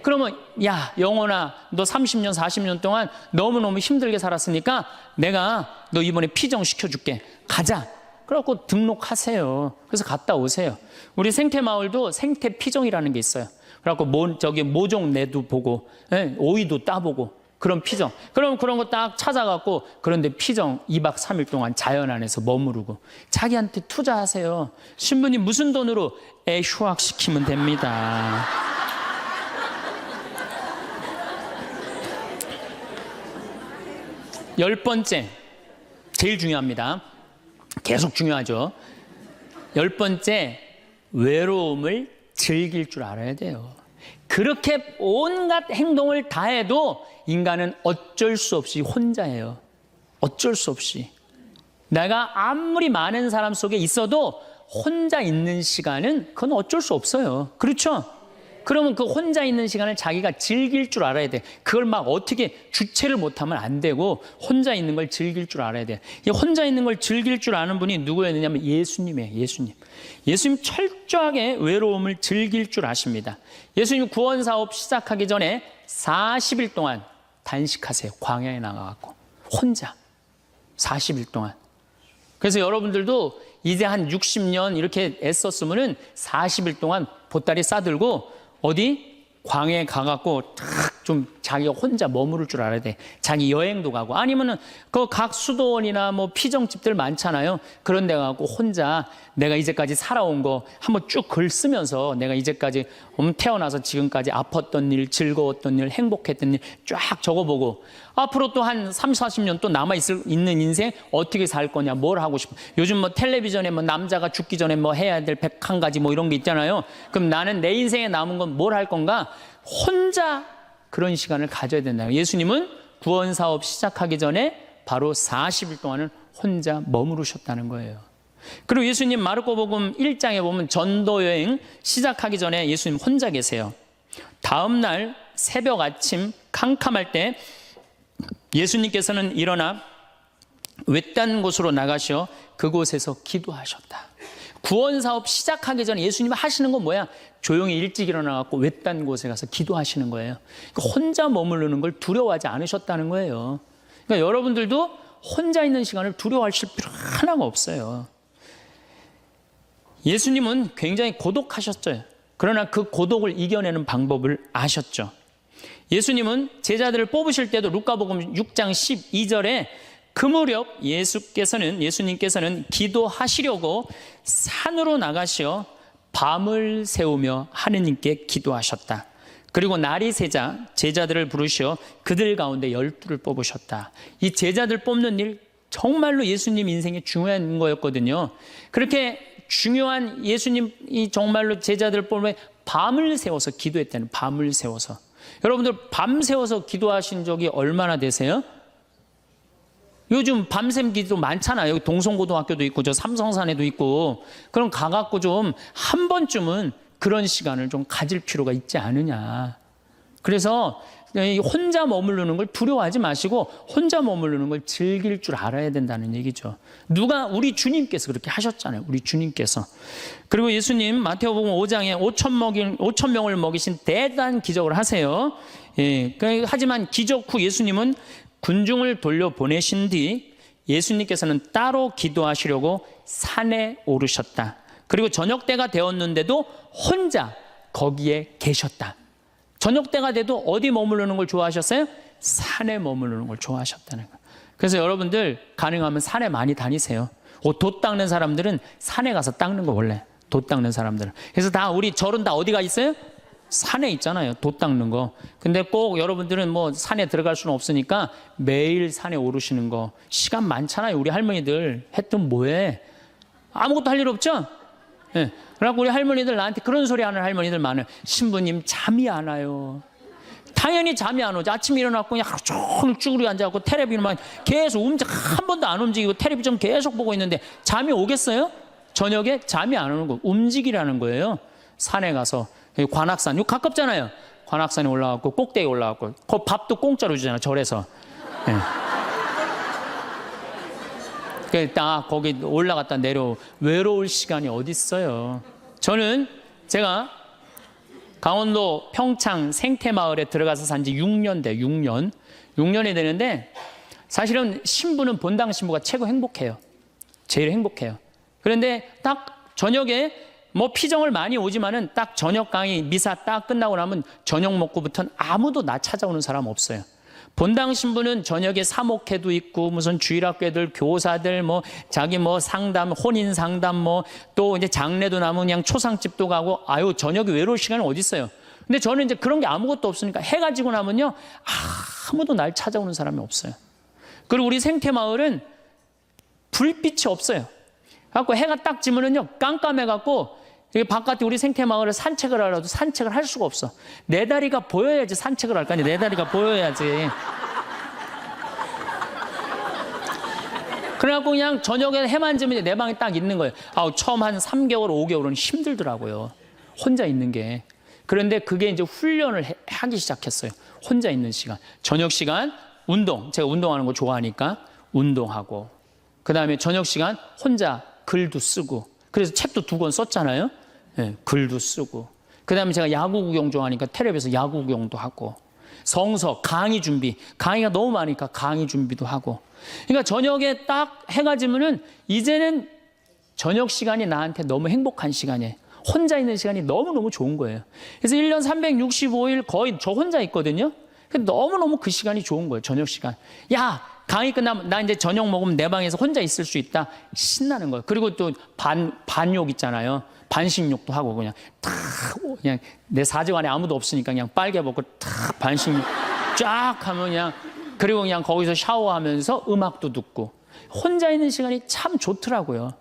그러면 야, 영혼아, 너 30년 40년 동안 너무너무 힘들게 살았으니까 내가 너 이번에 피정 시켜줄게. 가자. 그래갖고 등록하세요. 그래서 갔다 오세요. 우리 생태마을도 생태피정이라는 게 있어요. 그래갖고 모종 내도 보고, 오이도 따보고, 그런 피정. 그럼 그런 거 딱 찾아갖고, 그런데 피정 2박 3일 동안 자연 안에서 머무르고, 자기한테 투자하세요. 신부님 무슨 돈으로? 휴학시키면 됩니다. 열 번째, 제일 중요합니다. 계속 중요하죠. 열 번째, 외로움을 즐길 줄 알아야 돼요. 그렇게 온갖 행동을 다 해도 인간은 어쩔 수 없이 혼자예요. 어쩔 수 없이. 내가 아무리 많은 사람 속에 있어도 혼자 있는 시간은 그건 어쩔 수 없어요. 그렇죠? 그러면 그 혼자 있는 시간을 자기가 즐길 줄 알아야 돼. 그걸 막 어떻게 주체를 못하면 안 되고 혼자 있는 걸 즐길 줄 알아야 돼. 이 혼자 있는 걸 즐길 줄 아는 분이 누구였느냐면 예수님이에요. 예수님. 예수님 철저하게 외로움을 즐길 줄 아십니다. 예수님 구원 사업 시작하기 전에 40일 동안 단식하세요. 광야에 나가갖고 혼자 40일 동안. 그래서 여러분들도 이제 한 60년 이렇게 애썼으면은 40일 동안 보따리 싸들고 어디 광야에 가갖고 탁 좀 자기가 혼자 머무를 줄 알아야 돼. 자기 여행도 가고 아니면은 그 각 수도원이나 뭐 피정집들 많잖아요. 그런 데 가고 혼자 내가 이제까지 살아온 거 한번 쭉 글 쓰면서 내가 이제까지 태어나서 지금까지 아팠던 일, 즐거웠던 일, 행복했던 일 쫙 적어보고 앞으로 또 한 30, 40년 또 있는 인생 어떻게 살 거냐, 뭘 하고 싶어. 요즘 뭐 텔레비전에 뭐 남자가 죽기 전에 뭐 해야 될 101가지 뭐 이런 게 있잖아요. 그럼 나는 내 인생에 남은 건 뭘 할 건가? 혼자 그런 시간을 가져야 된다. 예수님은 구원 사업 시작하기 전에 바로 40일 동안은 혼자 머무르셨다는 거예요. 그리고 예수님 마르코복음 1장에 보면 전도 여행 시작하기 전에 예수님 혼자 계세요. 다음 날 새벽 아침 캄캄할 때 예수님께서는 일어나 외딴 곳으로 나가셔 그곳에서 기도하셨다. 구원 사업 시작하기 전에 예수님이 하시는 건 뭐야? 조용히 일찍 일어나갖고 외딴 곳에 가서 기도하시는 거예요. 그러니까 혼자 머무르는 걸 두려워하지 않으셨다는 거예요. 그러니까 여러분들도 혼자 있는 시간을 두려워하실 필요 하나가 없어요. 예수님은 굉장히 고독하셨어요. 그러나 그 고독을 이겨내는 방법을 아셨죠. 예수님은 제자들을 뽑으실 때도 루카복음 6장 12절에 그 무렵 예수님께서는 기도하시려고 산으로 나가시어 밤을 새우며 하느님께 기도하셨다. 그리고 날이 새자 제자들을 부르시어 그들 가운데 12를 뽑으셨다. 이 제자들 뽑는 일 정말로 예수님 인생에 중요한 거였거든요. 그렇게 중요한 예수님이 정말로 제자들을 뽑으면 밤을 새워서 기도했다는, 밤을 새워서. 여러분들 밤 새워서 기도하신 적이 얼마나 되세요? 요즘 밤샘 기도 많잖아요. 여기 동성고등학교도 있고 저 삼성산에도 있고. 그럼 가갖고 좀 한 번쯤은 그런 시간을 좀 가질 필요가 있지 않으냐. 그래서 혼자 머무르는 걸 두려워하지 마시고 혼자 머무르는 걸 즐길 줄 알아야 된다는 얘기죠. 우리 주님께서 그렇게 하셨잖아요. 우리 주님께서. 그리고 예수님 마태복음 5장에 5천 명을 먹이신 대단한 기적을 하세요. 예, 하지만 기적 후 예수님은 군중을 돌려보내신 뒤 예수님께서는 따로 기도하시려고 산에 오르셨다. 그리고 저녁 때가 되었는데도 혼자 거기에 계셨다. 저녁 때가 돼도 어디 머무르는 걸 좋아하셨어요? 산에 머무르는 걸 좋아하셨다는 거예요. 그래서 여러분들 가능하면 산에 많이 다니세요. 돛 닦는 사람들은 산에 가서 닦는 거 원래. 돛 닦는 사람들은. 그래서 우리 절은 다 어디가 있어요? 산에 있잖아요. 돛 닦는 거. 근데 꼭 여러분들은 뭐 산에 들어갈 수는 없으니까 매일 산에 오르시는 거. 시간 많잖아요. 우리 할머니들 했던 뭐해? 아무것도 할 일 없죠? 예. 그래갖고 우리 할머니들 나한테 그런 소리 하는 할머니들 많아요. 신부님 잠이 안 와요. 당연히 잠이 안 오죠. 아침에 일어났고 그냥 하루 종일 쭈그리 앉아갖고 텔레비전만 계속 한 번도 안 움직이고 텔레비전 계속 보고 있는데 잠이 오겠어요? 저녁에 잠이 안 오는 거. 움직이라는 거예요. 산에 가서. 관악산, 이거 가깝잖아요. 관악산에 올라가고 꼭대기에 올라가고 그 밥도 공짜로 주잖아요. 절에서. 네. 딱 거기 올라갔다 외로울 시간이 어디 있어요. 저는 제가 강원도 평창 생태마을에 들어가서 산 지 6년 돼. 6년이 되는데 사실은 신부는 본당 신부가 최고 행복해요. 제일 행복해요. 그런데 딱 저녁에 뭐 피정을 많이 오지만은 딱 저녁 강의 미사 딱 끝나고 나면 저녁 먹고부터는 아무도 나 찾아오는 사람 없어요. 본당 신부는 저녁에 사목회도 있고 무슨 주일학교들 교사들 뭐 자기 뭐 상담 혼인 상담 뭐 또 이제 장례도 나면 그냥 초상집도 가고 아유 저녁에 외로울 시간은 어디 있어요. 근데 저는 이제 그런 게 아무것도 없으니까 해가 지고 나면요 아무도 날 찾아오는 사람이 없어요. 그리고 우리 생태마을은 불빛이 없어요. 갖고 해가 딱 지면은요 깜깜해갖고 바깥에 우리 생태마을을 산책을 하려도 산책을 할 수가 없어. 내 다리가 보여야지 산책을 할 거 아니야. 내 다리가 보여야지. 그래갖고 그냥 저녁에 해만 지면 내 방에 딱 있는 거예요. 처음 한 3개월, 5개월은 힘들더라고요. 혼자 있는 게. 그런데 그게 이제 훈련을 하기 시작했어요. 혼자 있는 시간. 저녁 시간 운동. 제가 운동하는 거 좋아하니까 운동하고. 그 다음에 저녁 시간 혼자 글도 쓰고. 그래서 책도 2권 썼잖아요. 네, 글도 쓰고. 그 다음에 제가 야구 구경 좋아하니까 텔레비에서 야구 구경도 하고. 성서, 강의 준비. 강의가 너무 많으니까 강의 준비도 하고. 그러니까 저녁에 딱 해가 지면은 이제는 저녁 시간이 나한테 너무 행복한 시간이에요. 혼자 있는 시간이 너무너무 좋은 거예요. 그래서 1년 365일 거의 저 혼자 있거든요. 너무너무 그 시간이 좋은 거예요. 저녁 시간. 야! 강의 끝나면 나 이제 저녁 먹으면 내 방에서 혼자 있을 수 있다. 신나는 거예요. 그리고 또 반욕 있잖아요. 반신욕도 하고 그냥 내 사직 안에 아무도 없으니까 그냥 빨개 벗고 탁 반신욕 쫙 하면 그냥 그리고 그냥 거기서 샤워하면서 음악도 듣고 혼자 있는 시간이 참 좋더라고요.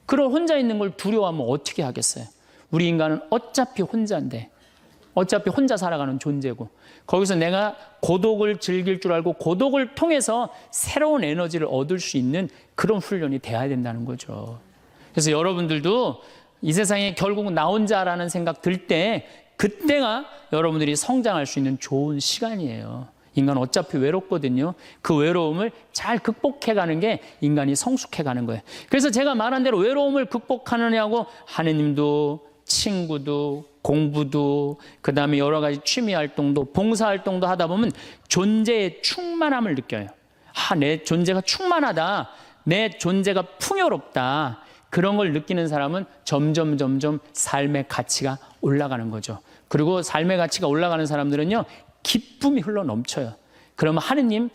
그걸 혼자 있는 걸 두려워하면 어떻게 하겠어요? 우리 인간은 어차피 혼자인데 어차피 혼자 살아가는 존재고 거기서 내가 고독을 즐길 줄 알고 고독을 통해서 새로운 에너지를 얻을 수 있는 그런 훈련이 돼야 된다는 거죠. 그래서 여러분들도 이 세상에 결국은 나 혼자라는 생각 들 때 그때가 여러분들이 성장할 수 있는 좋은 시간이에요. 인간은 어차피 외롭거든요. 그 외로움을 잘 극복해가는 게 인간이 성숙해가는 거예요. 그래서 제가 말한 대로 외로움을 극복하느냐고 하느님도 친구도 공부도 그다음에 여러 가지 취미 활동도 봉사 활동도 하다 보면 존재의 충만함을 느껴요. 내 존재가 충만하다. 내 존재가 풍요롭다. 그런 걸 느끼는 사람은 점점 삶의 가치가 올라가는 거죠. 그리고 삶의 가치가 올라가는 사람들은요, 기쁨이 흘러 넘쳐요. 그러면 하느님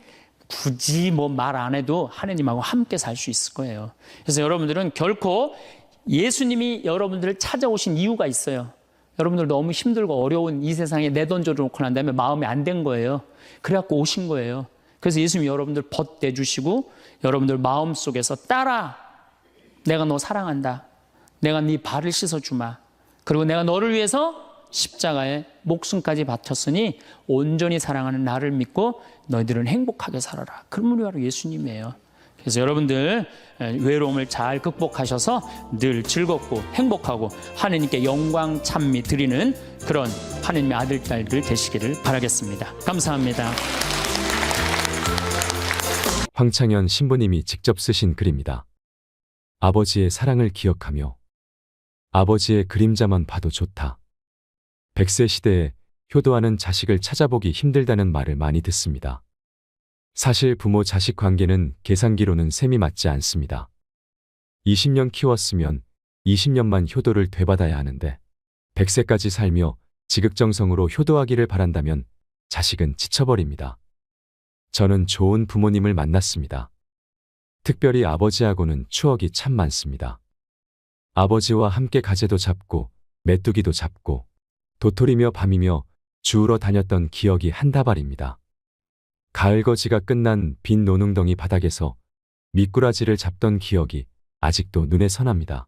굳이 뭐 말 안 해도 하느님하고 함께 살 수 있을 거예요. 그래서 여러분들은 결코 예수님이 여러분들을 찾아오신 이유가 있어요. 여러분들 너무 힘들고 어려운 이 세상에 내던져 놓고 난 다음에 마음이 안 된 거예요. 그래갖고 오신 거예요. 그래서 예수님이 여러분들 벗내주시고 여러분들 마음속에서 딸아, 내가 너 사랑한다. 내가 네 발을 씻어주마. 그리고 내가 너를 위해서 십자가에 목숨까지 바쳤으니 온전히 사랑하는 나를 믿고 너희들은 행복하게 살아라. 그런 분이 바로 예수님이에요. 그래서 여러분들 외로움을 잘 극복하셔서 늘 즐겁고 행복하고 하느님께 영광 찬미 드리는 그런 하느님의 아들 딸들 되시기를 바라겠습니다. 감사합니다. 황창현 신부님이 직접 쓰신 글입니다. 아버지의 사랑을 기억하며 아버지의 그림자만 봐도 좋다. 100세 시대에 효도하는 자식을 찾아보기 힘들다는 말을 많이 듣습니다. 사실 부모 자식 관계는 계산기로는 셈이 맞지 않습니다. 20년 키웠으면 20년만 효도를 되받아야 하는데 100세까지 살며 지극정성으로 효도하기를 바란다면 자식은 지쳐버립니다. 저는 좋은 부모님을 만났습니다. 특별히 아버지하고는 추억이 참 많습니다. 아버지와 함께 가재도 잡고 메뚜기도 잡고 도토리며 밤이며 주우러 다녔던 기억이 한다발입니다. 가을거지가 끝난 빈 노능덩이 바닥에서 미꾸라지를 잡던 기억이 아직도 눈에 선합니다.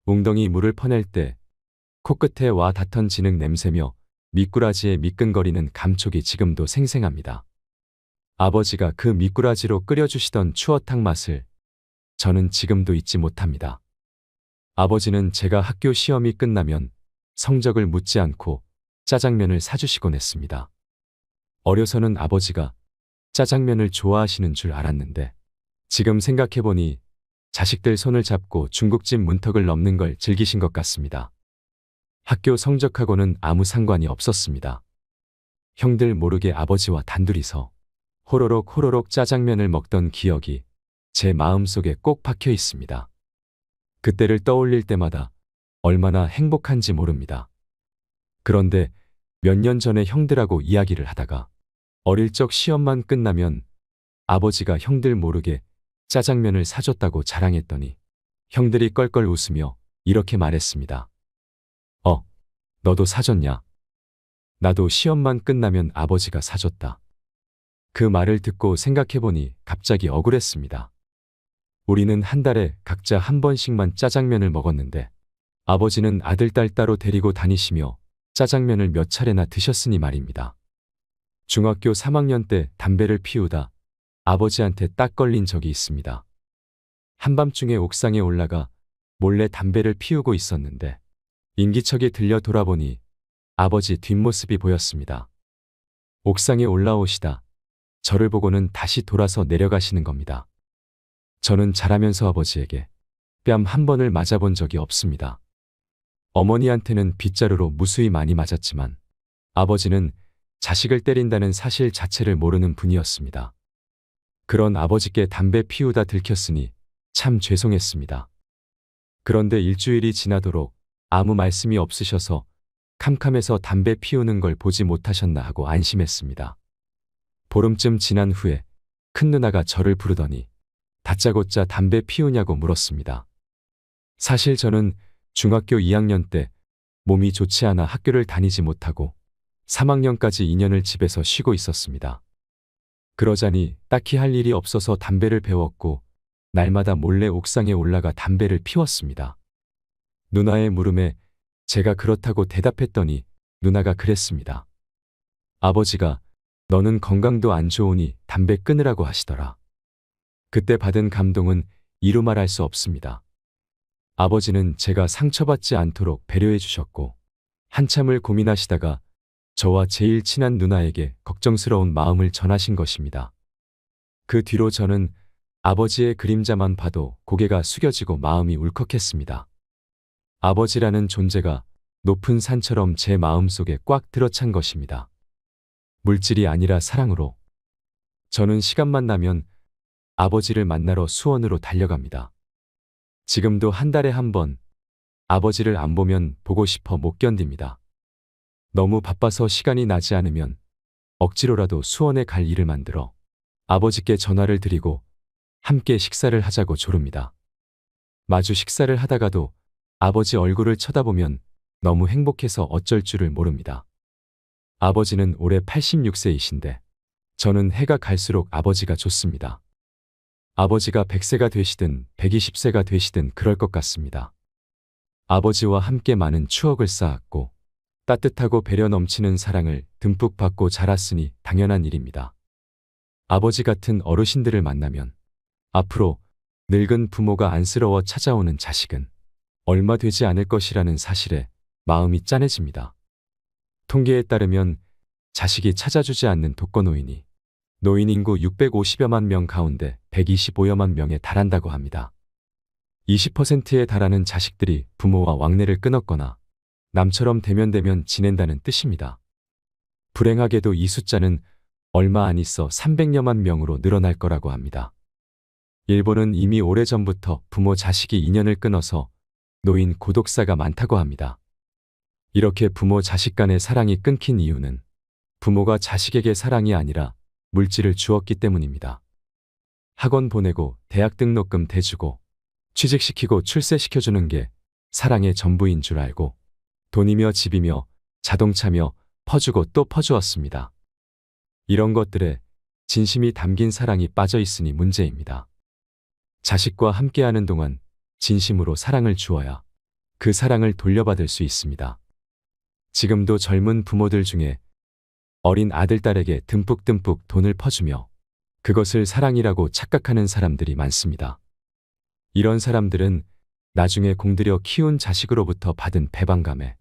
웅덩이 물을 퍼낼 때 코끝에 와 닿던 진흙 냄새며 미꾸라지의 미끈거리는 감촉이 지금도 생생합니다. 아버지가 그 미꾸라지로 끓여주시던 추어탕 맛을 저는 지금도 잊지 못합니다. 아버지는 제가 학교 시험이 끝나면 성적을 묻지 않고 짜장면을 사주시곤 했습니다. 어려서는 아버지가 짜장면을 좋아하시는 줄 알았는데 지금 생각해보니 자식들 손을 잡고 중국집 문턱을 넘는 걸 즐기신 것 같습니다. 학교 성적하고는 아무 상관이 없었습니다. 형들 모르게 아버지와 단둘이서 호로록 짜장면을 먹던 기억이 제 마음속에 꼭 박혀 있습니다. 그때를 떠올릴 때마다 얼마나 행복한지 모릅니다. 그런데 몇 년 전에 형들하고 이야기를 하다가 어릴 적 시험만 끝나면 아버지가 형들 모르게 짜장면을 사줬다고 자랑했더니 형들이 껄껄 웃으며 이렇게 말했습니다. 너도 사줬냐? 나도 시험만 끝나면 아버지가 사줬다. 그 말을 듣고 생각해보니 갑자기 억울했습니다. 우리는 한 달에 각자 한 번씩만 짜장면을 먹었는데 아버지는 아들, 딸 따로 데리고 다니시며 짜장면을 몇 차례나 드셨으니 말입니다. 중학교 3학년 때 담배를 피우다 아버지한테 딱 걸린 적이 있습니다. 한밤중에 옥상에 올라가 몰래 담배를 피우고 있었는데 인기척이 들려 돌아보니 아버지 뒷모습이 보였습니다. 옥상에 올라오시다 저를 보고는 다시 돌아서 내려가시는 겁니다. 저는 자라면서 아버지에게 뺨 한 번을 맞아본 적이 없습니다. 어머니한테는 빗자루로 무수히 많이 맞았지만 아버지는 자식을 때린다는 사실 자체를 모르는 분이었습니다. 그런 아버지께 담배 피우다 들켰으니 참 죄송했습니다. 그런데 일주일이 지나도록 아무 말씀이 없으셔서 캄캄해서 담배 피우는 걸 보지 못하셨나 하고 안심했습니다. 보름쯤 지난 후에 큰 누나가 저를 부르더니 다짜고짜 담배 피우냐고 물었습니다. 사실 저는 중학교 2학년 때 몸이 좋지 않아 학교를 다니지 못하고 3학년까지 2년을 집에서 쉬고 있었습니다. 그러자니 딱히 할 일이 없어서 담배를 배웠고 날마다 몰래 옥상에 올라가 담배를 피웠습니다. 누나의 물음에 제가 그렇다고 대답했더니 누나가 그랬습니다. 아버지가 너는 건강도 안 좋으니 담배 끊으라고 하시더라. 그때 받은 감동은 이루 말할 수 없습니다. 아버지는 제가 상처받지 않도록 배려해 주셨고 한참을 고민하시다가 저와 제일 친한 누나에게 걱정스러운 마음을 전하신 것입니다. 그 뒤로 저는 아버지의 그림자만 봐도 고개가 숙여지고 마음이 울컥했습니다. 아버지라는 존재가 높은 산처럼 제 마음속에 꽉 들어찬 것입니다. 물질이 아니라 사랑으로. 저는 시간만 나면 아버지를 만나러 수원으로 달려갑니다. 지금도 한 달에 한 번 아버지를 안 보면 보고 싶어 못 견딥니다. 너무 바빠서 시간이 나지 않으면 억지로라도 수원에 갈 일을 만들어 아버지께 전화를 드리고 함께 식사를 하자고 조릅니다. 마주 식사를 하다가도 아버지 얼굴을 쳐다보면 너무 행복해서 어쩔 줄을 모릅니다. 아버지는 올해 86세이신데 저는 해가 갈수록 아버지가 좋습니다. 아버지가 100세가 되시든 120세가 되시든 그럴 것 같습니다. 아버지와 함께 많은 추억을 쌓았고 따뜻하고 배려 넘치는 사랑을 듬뿍 받고 자랐으니 당연한 일입니다. 아버지 같은 어르신들을 만나면 앞으로 늙은 부모가 안쓰러워 찾아오는 자식은 얼마 되지 않을 것이라는 사실에 마음이 짠해집니다. 통계에 따르면 자식이 찾아주지 않는 독거노인이 노인 인구 650여만 명 가운데 125여만 명에 달한다고 합니다. 20%에 달하는 자식들이 부모와 왕래를 끊었거나 남처럼 대면대면 지낸다는 뜻입니다. 불행하게도 이 숫자는 얼마 안 있어 300여만 명으로 늘어날 거라고 합니다. 일본은 이미 오래전부터 부모 자식이 인연을 끊어서 노인 고독사가 많다고 합니다. 이렇게 부모 자식 간의 사랑이 끊긴 이유는 부모가 자식에게 사랑이 아니라 물질을 주었기 때문입니다. 학원 보내고 대학 등록금 대주고 취직시키고 출세시켜주는 게 사랑의 전부인 줄 알고 돈이며 집이며 자동차며 퍼주고 또 퍼주었습니다. 이런 것들에 진심이 담긴 사랑이 빠져 있으니 문제입니다. 자식과 함께하는 동안 진심으로 사랑을 주어야 그 사랑을 돌려받을 수 있습니다. 지금도 젊은 부모들 중에 어린 아들, 딸에게 듬뿍듬뿍 돈을 퍼주며 그것을 사랑이라고 착각하는 사람들이 많습니다. 이런 사람들은 나중에 공들여 키운 자식으로부터 받은 배반감에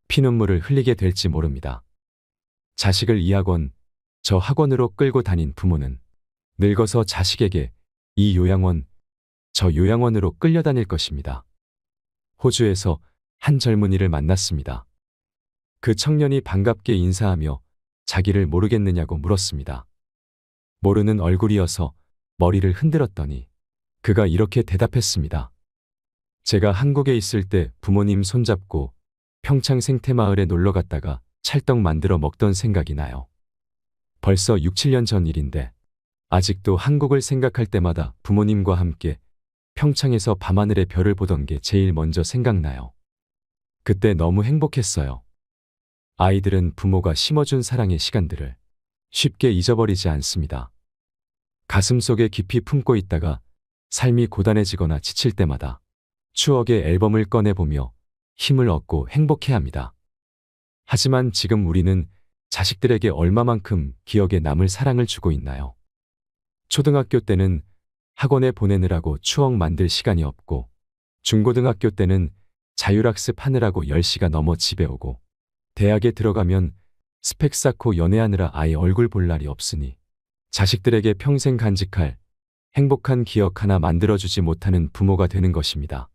피눈물을 흘리게 될지 모릅니다. 자식을 이 학원, 저 학원으로 끌고 다닌 부모는 늙어서 자식에게 이 요양원, 저 요양원으로 끌려다닐 것입니다. 호주에서 한 젊은이를 만났습니다. 그 청년이 반갑게 인사하며 자기를 모르겠느냐고 물었습니다. 모르는 얼굴이어서 머리를 흔들었더니 그가 이렇게 대답했습니다. 제가 한국에 있을 때 부모님 손잡고 평창 생태마을에 놀러 갔다가 찰떡 만들어 먹던 생각이 나요. 벌써 6, 7년 전 일인데 아직도 한국을 생각할 때마다 부모님과 함께 평창에서 밤하늘의 별을 보던 게 제일 먼저 생각나요. 그때 너무 행복했어요. 아이들은 부모가 심어준 사랑의 시간들을 쉽게 잊어버리지 않습니다. 가슴속에 깊이 품고 있다가 삶이 고단해지거나 지칠 때마다 추억의 앨범을 꺼내보며 힘을 얻고 행복해합니다. 하지만 지금 우리는 자식들에게 얼마만큼 기억에 남을 사랑을 주고 있나요? 초등학교 때는 학원에 보내느라고 추억 만들 시간이 없고 중고등학교 때는 자율학습 하느라고 10시가 넘어 집에 오고 대학에 들어가면 스펙 쌓고 연애하느라 아예 얼굴 볼 날이 없으니 자식들에게 평생 간직할 행복한 기억 하나 만들어주지 못하는 부모가 되는 것입니다.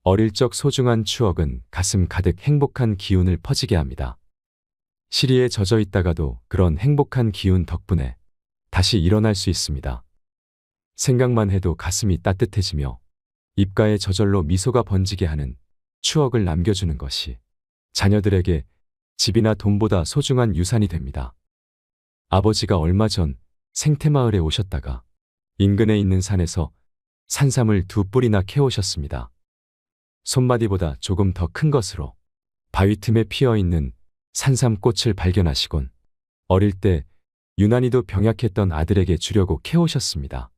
어릴 적 소중한 추억은 가슴 가득 행복한 기운을 퍼지게 합니다. 시리에 젖어 있다가도 그런 행복한 기운 덕분에 다시 일어날 수 있습니다. 생각만 해도 가슴이 따뜻해지며 입가에 저절로 미소가 번지게 하는 추억을 남겨주는 것이 자녀들에게 집이나 돈보다 소중한 유산이 됩니다. 아버지가 얼마 전 생태마을에 오셨다가 인근에 있는 산에서 산삼을 2뿌리나 캐오셨습니다. 손마디보다 조금 더 큰 것으로 바위 틈에 피어있는 산삼꽃을 발견하시곤 어릴 때 유난히도 병약했던 아들에게 주려고 캐오셨습니다.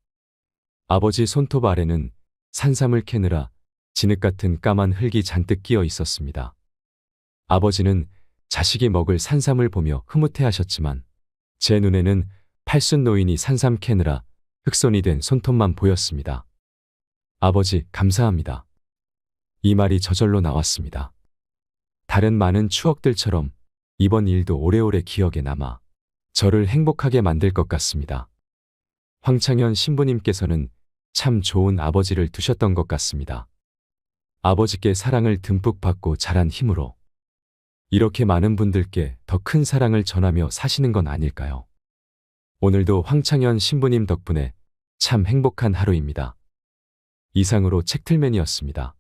아버지 손톱 아래는 산삼을 캐느라 진흙 같은 까만 흙이 잔뜩 끼어 있었습니다. 아버지는 자식이 먹을 산삼을 보며 흐뭇해하셨지만 제 눈에는 팔순 노인이 산삼 캐느라 흑손이 된 손톱만 보였습니다. 아버지, 감사합니다. 이 말이 저절로 나왔습니다. 다른 많은 추억들처럼 이번 일도 오래오래 기억에 남아 저를 행복하게 만들 것 같습니다. 황창현 신부님께서는 참 좋은 아버지를 두셨던 것 같습니다. 아버지께 사랑을 듬뿍 받고 자란 힘으로 이렇게 많은 분들께 더 큰 사랑을 전하며 사시는 건 아닐까요? 오늘도 황창현 신부님 덕분에 참 행복한 하루입니다. 이상으로 책틀맨이었습니다.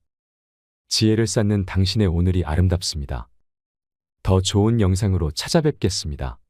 지혜를 쌓는 당신의 오늘이 아름답습니다. 더 좋은 영상으로 찾아뵙겠습니다.